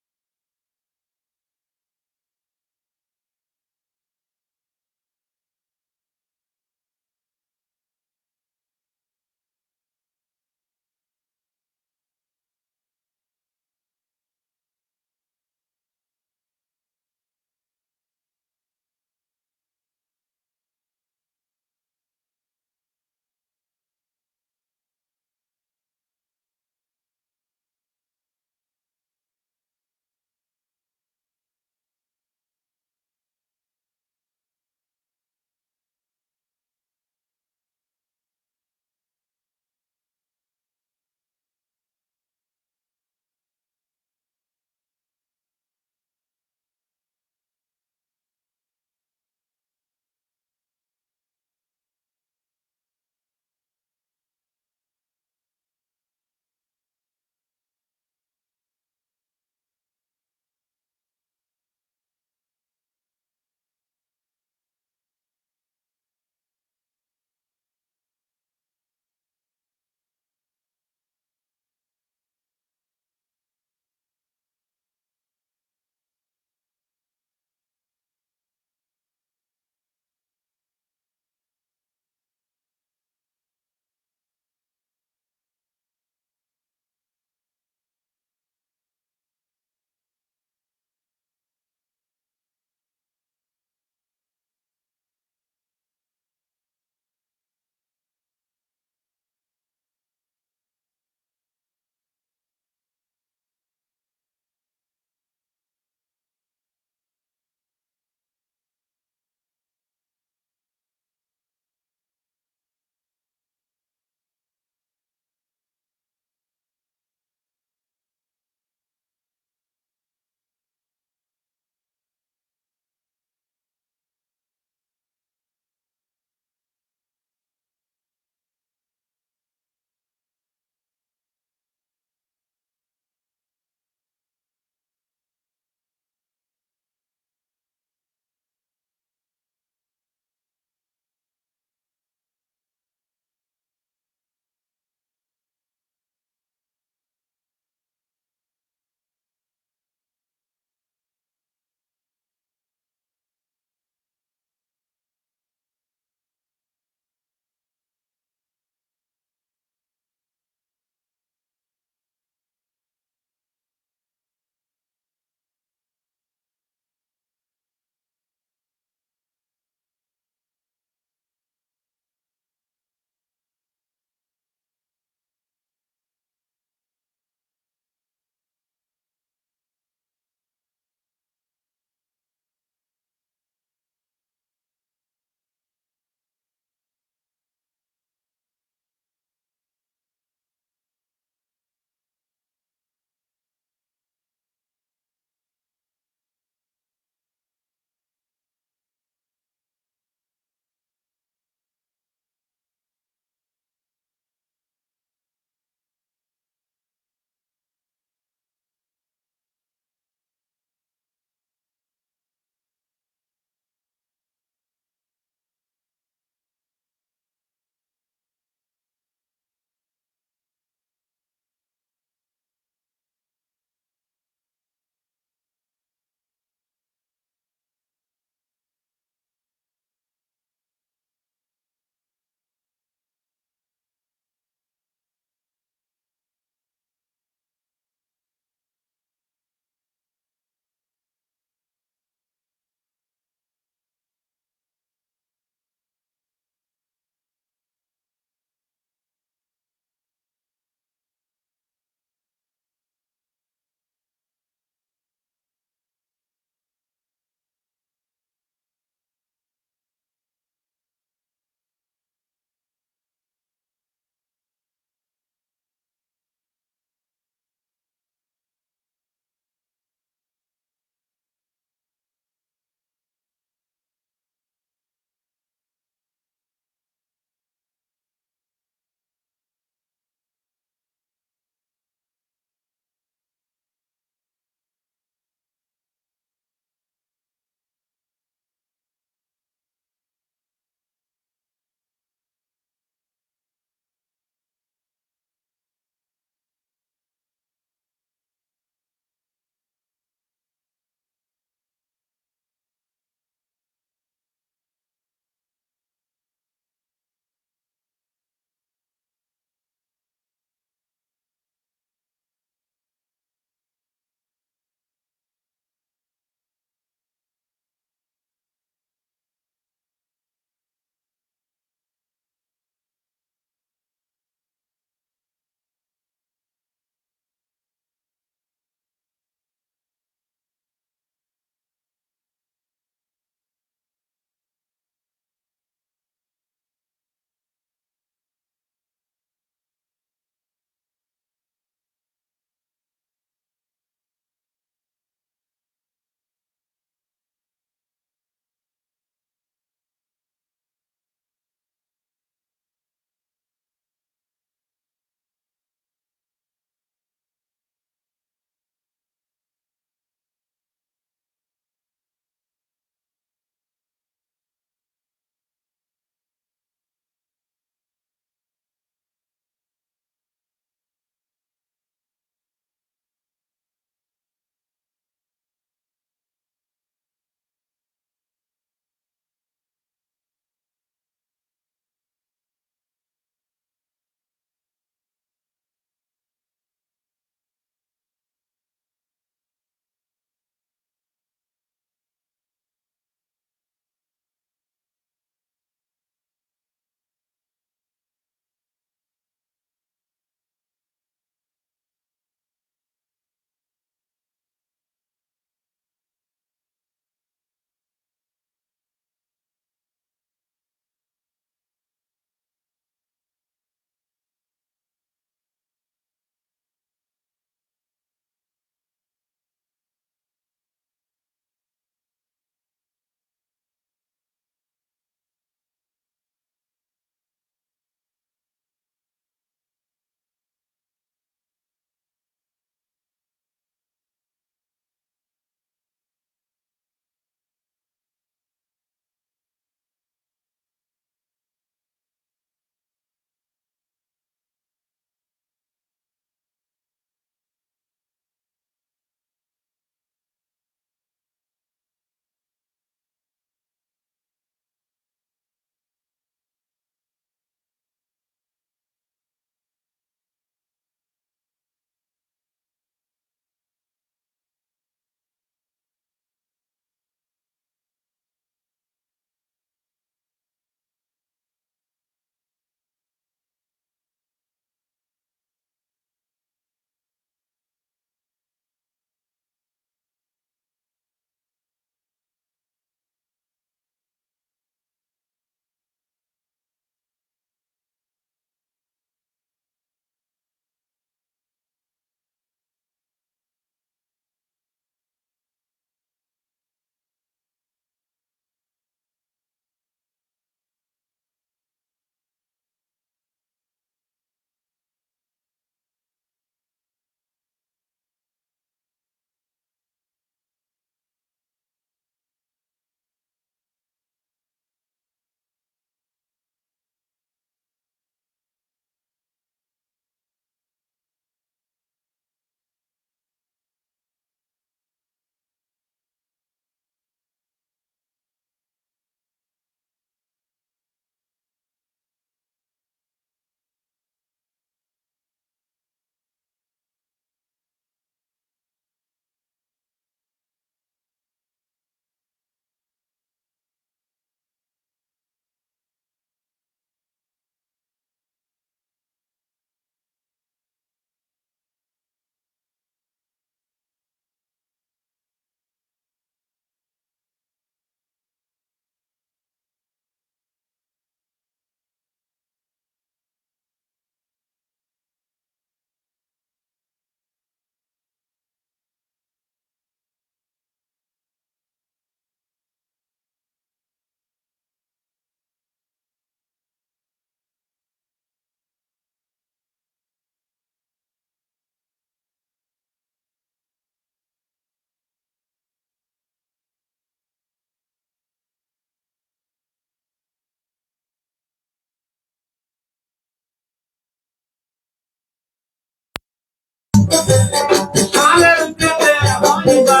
S2: সালের পেটে হইবা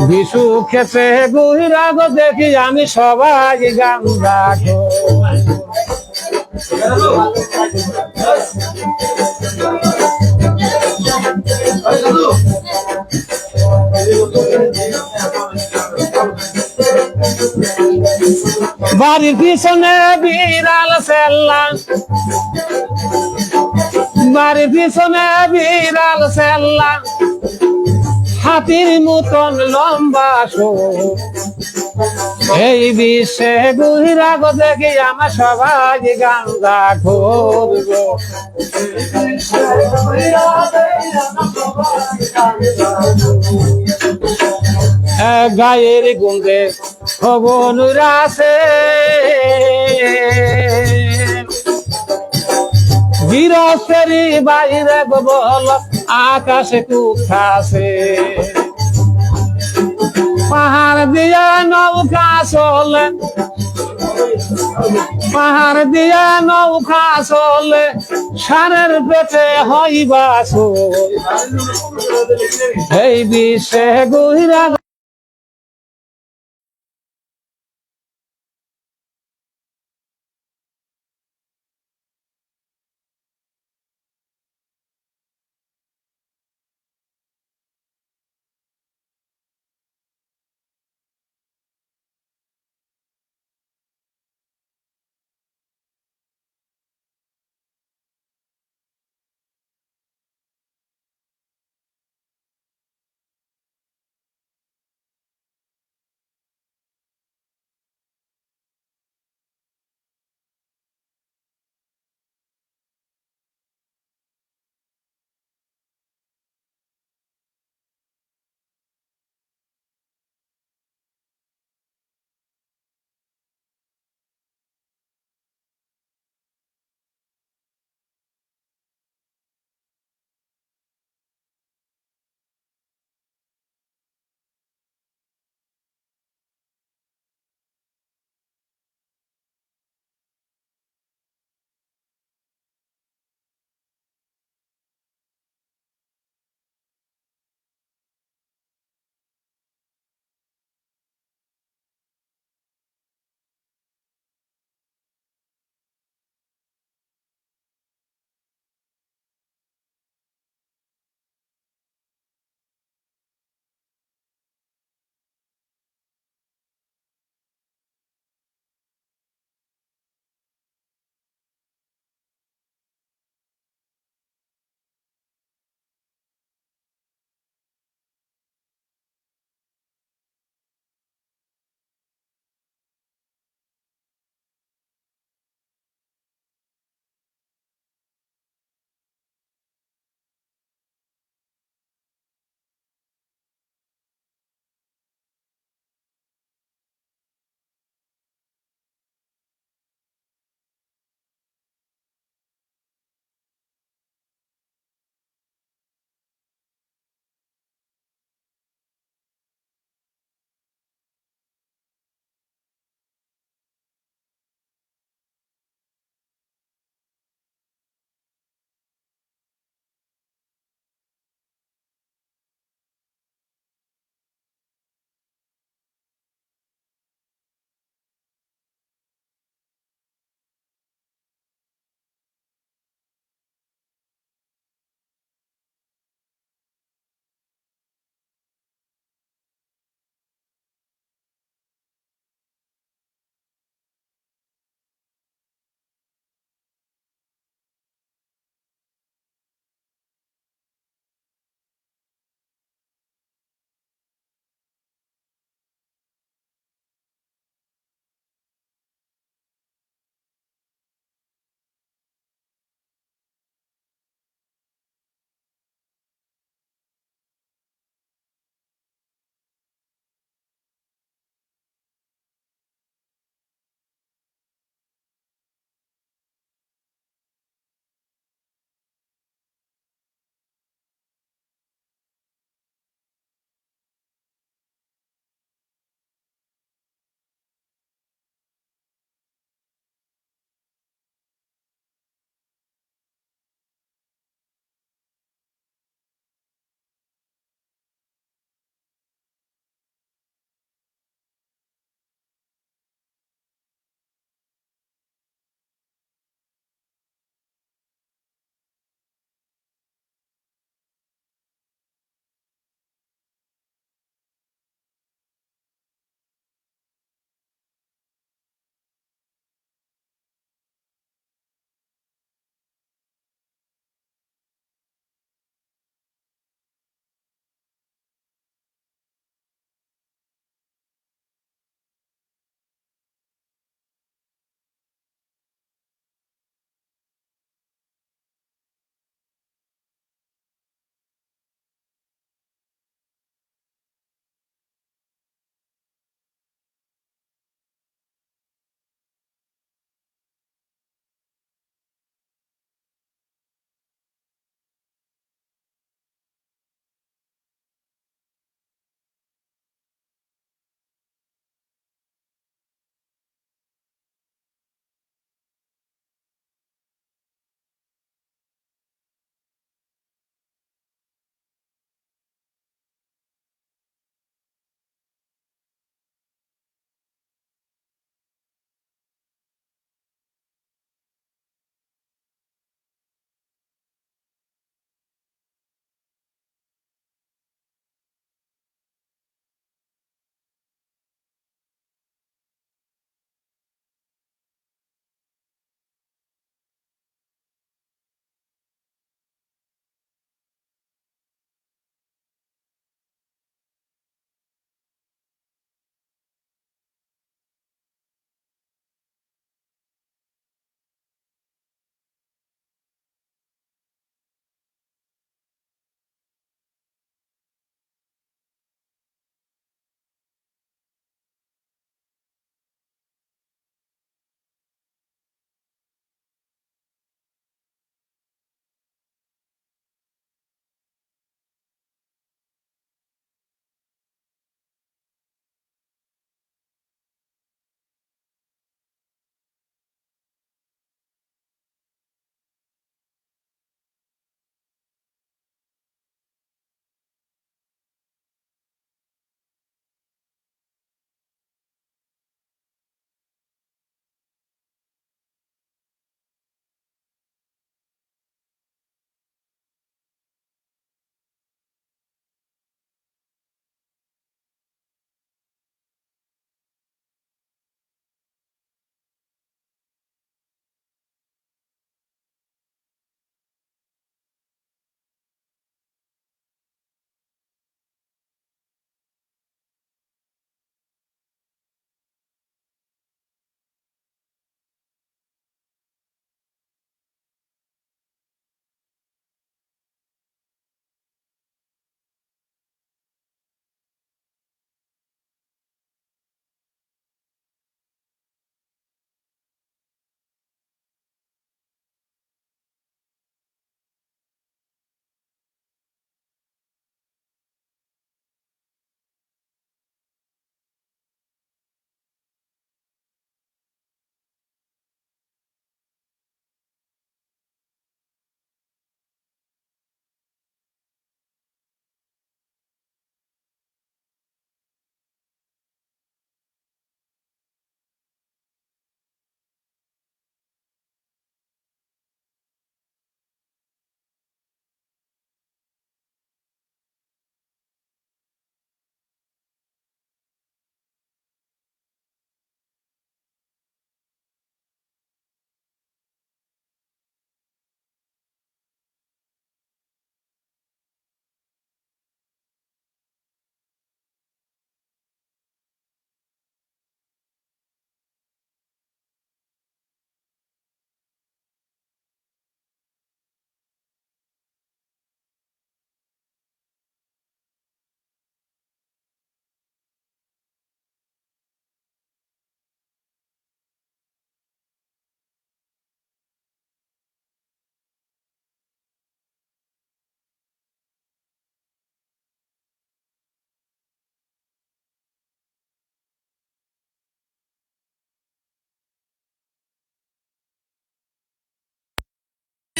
S1: বিশু খেতে গুহিরাগ দেখি আমি সবাই গান রাখো বাড়ির পিছনে বিড়াল সেল্লা বাড়ির পিছনে বিড়াল সেল্লা হাতির মতন লম্বা এই বিশ্বে গুহিরাগ দেখি আমার সবাই গান রাখো গায়ের গুন্দে খবনুরা আছে গিরস্তেরি বাইরে বল আকাশে কুখাছে পাহাড় দিয়া নৌকা চলে পাহাড় দিয়া নৌকা চলে সারের পেটে হইবা এই বিশ্বে গুহিরা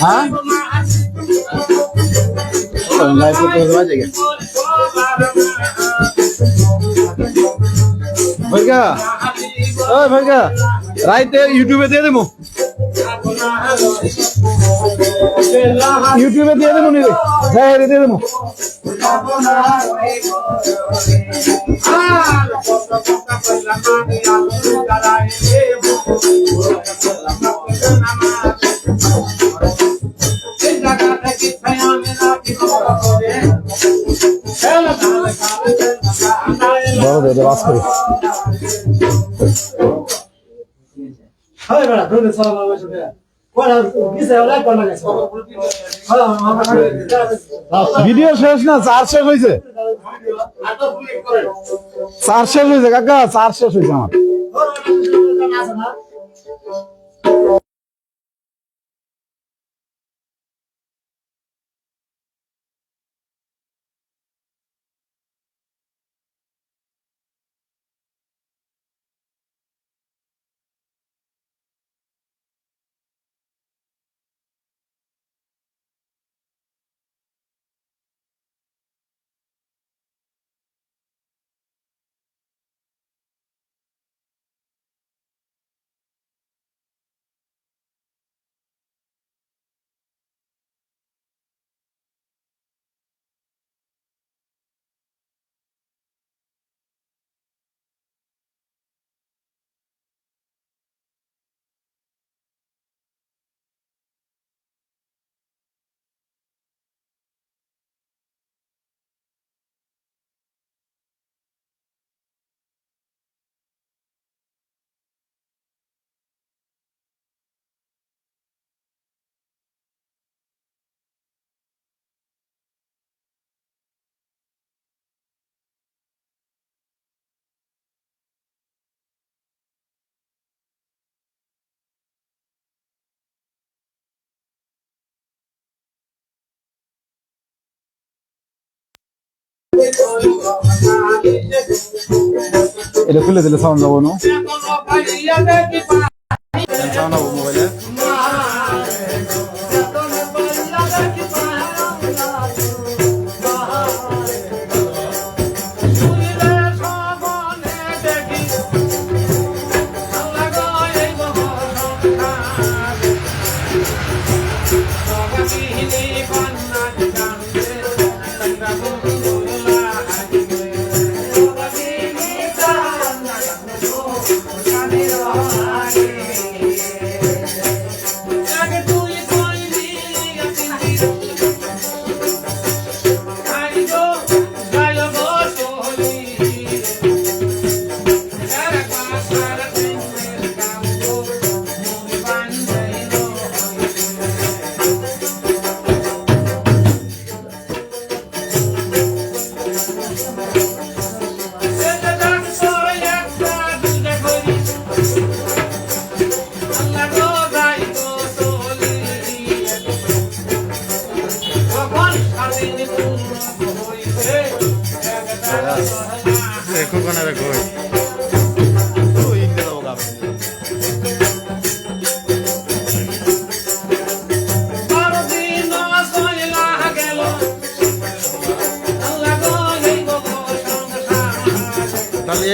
S3: হ্যাঁ লাইফ করতে হবে বাজে গে ভাইগা ওই ভাইগা রাইতে ইউটিউবে দিয়ে দেবো ইউটিউবে দিয়ে দেবো নি হ্যাঁ দিয়ে দেবো বড় দে বাস করি ভিডিও শেষ না চার শেষ হয়েছে চার শেষ হয়েছে কাকা চার শেষ হয়েছে আমার এটা খুলে দিলে সাউন্ড যাবো না সাউন্ড হবো মোবাইলে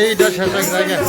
S3: এইটা শেষ এক জায়গায়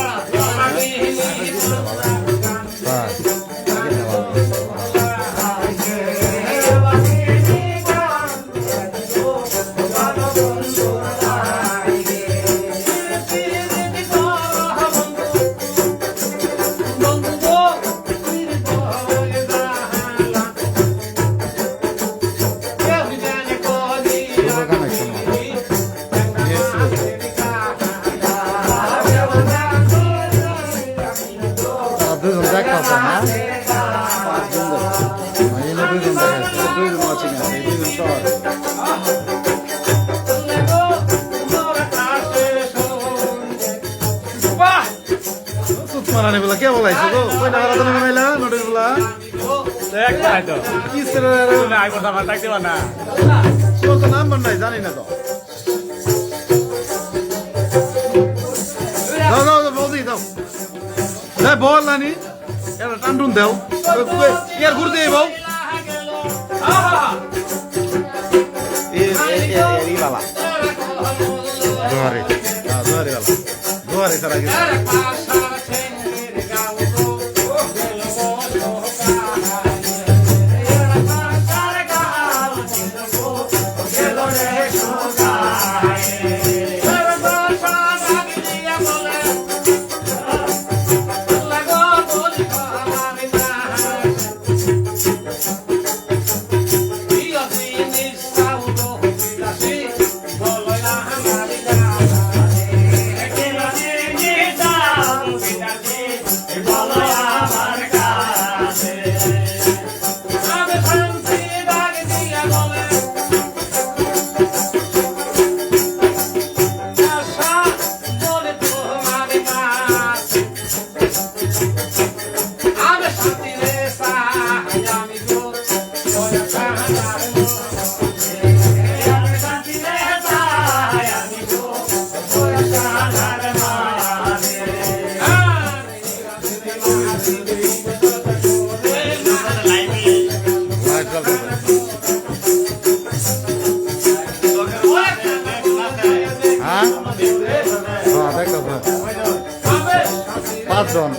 S3: কে বলাইছো গো কই না রাতে বানাইলা নোটের বলা দেখ ভাই তো কি ছেলে না আই কথা মাথা দিবা না তো নাম্বার নাই জানি না তো দাও দাও বলদি দাও না বল নানি এটা টান্ডুন দাও ইয়ার ঘুরতে আইবো এই বালা জোয়ারে জোয়ারে বালা জোয়ারে সারা গেছে পাঁচজন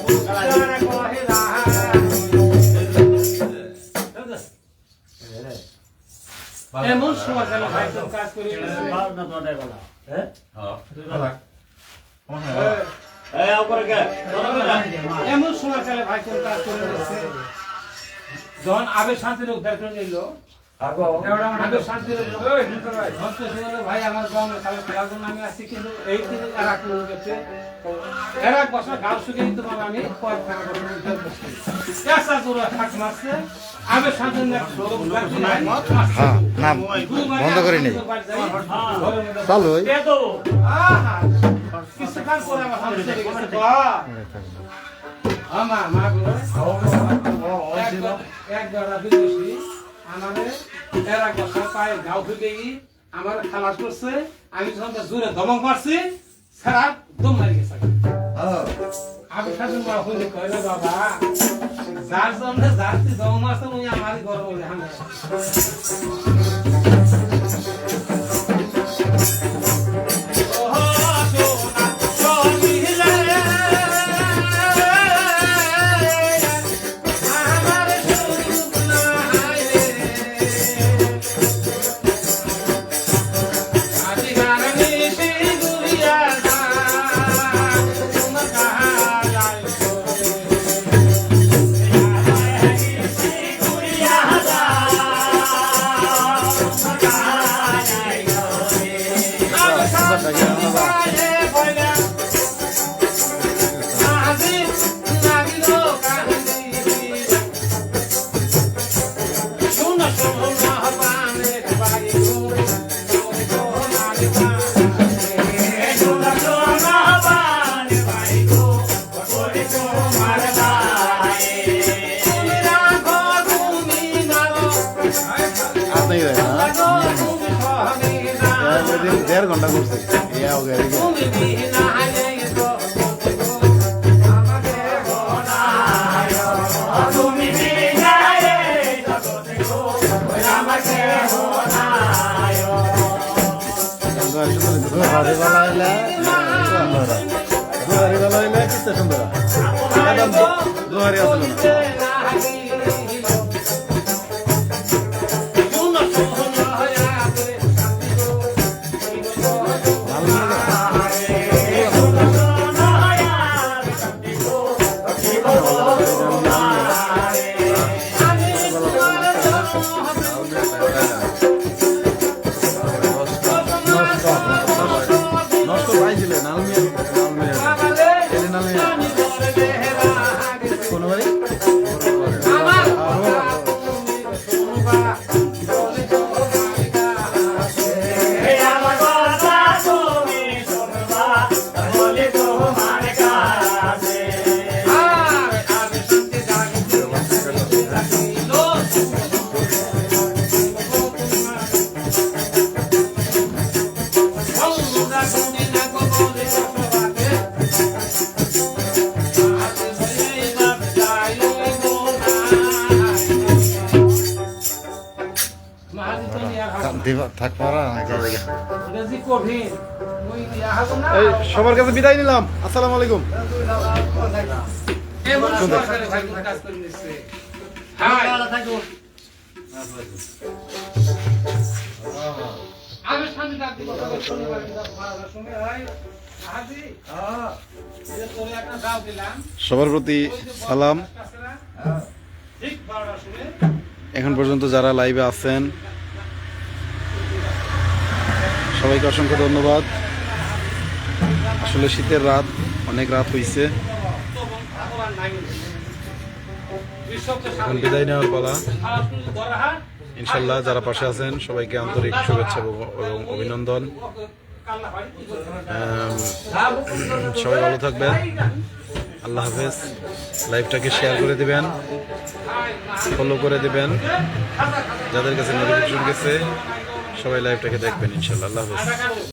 S1: এমন সময় গেল ভাই তোর কাজ করি এমন সময় গেলে ভাই তোর কাজ করে দিচ্ছে যখন আবেগ শান্তির উদ্ধার করে নিল আবেগ শান্তির ভাই আমার গ্রামে তাহলে খেলার জন্য আমি আসছি কিন্তু এই দিনে এরা করে গেছে এরা বছর গাও শুকে কিন্তু আমি কয়েকখানা বছর উদ্ধার করছি চেষ্টা করে থাক মারছে আবেগ শান্তির
S3: হ্যাঁ নাম বন্ধ করে নেই চালু
S1: কিছুক্ষণ পরে আমার সামনে চলে গেছে আমার মা একবার বিদেশি আমাদের এরা বছর পায়ে গাও ঢুকে আমার খালাস করছে আমি যখন জোরে দমক মারছি সারা দম মারি গেছে আমি সাথে হইলে কইলে বাবা যার জন্য যাচ্ছি দম মারছে উনি আমারই গরম হইলে আমি
S3: দেড় ঘন্টা করছে দুয়ারে আসলো থাক পারা
S1: ইংরেজি কঠিন ওই আহাগো না
S3: এই সবার কাছে বিদায় নিলাম। আসসালামু আলাইকুম।
S1: এমন সরকারি ভাই কোন কাজ করে নিচ্ছে হাই আমি সামনে ডাক দিব কথা শনিবার শুনে ভাই আজি এই তোরে একটা দাও দিলাম
S3: সবার প্রতি সালাম।
S1: ঠিক 12টা শুনে
S3: এখন পর্যন্ত যারা লাইভে আছেন সবাইকে অসংখ্য ধন্যবাদ। আসলে শীতের রাত, অনেক রাত হয়েছে, এখন বিদায় নেওয়ার পালা। ইনশাল্লাহ যারা পাশে আছেন সবাইকে আন্তরিক শুভেচ্ছা এবং অভিনন্দন। সবাই ভালো থাকবেন, আল্লাহ হাফেজ। লাইভটাকে শেয়ার করে দিবেন, ফলো করে দিবেন, যাদের কাছে নোটিফিকেশন গেছে সবাই লাইভটাকে দেখবেন ইনশাল্লাহ। আল্লাহ হাফেজ।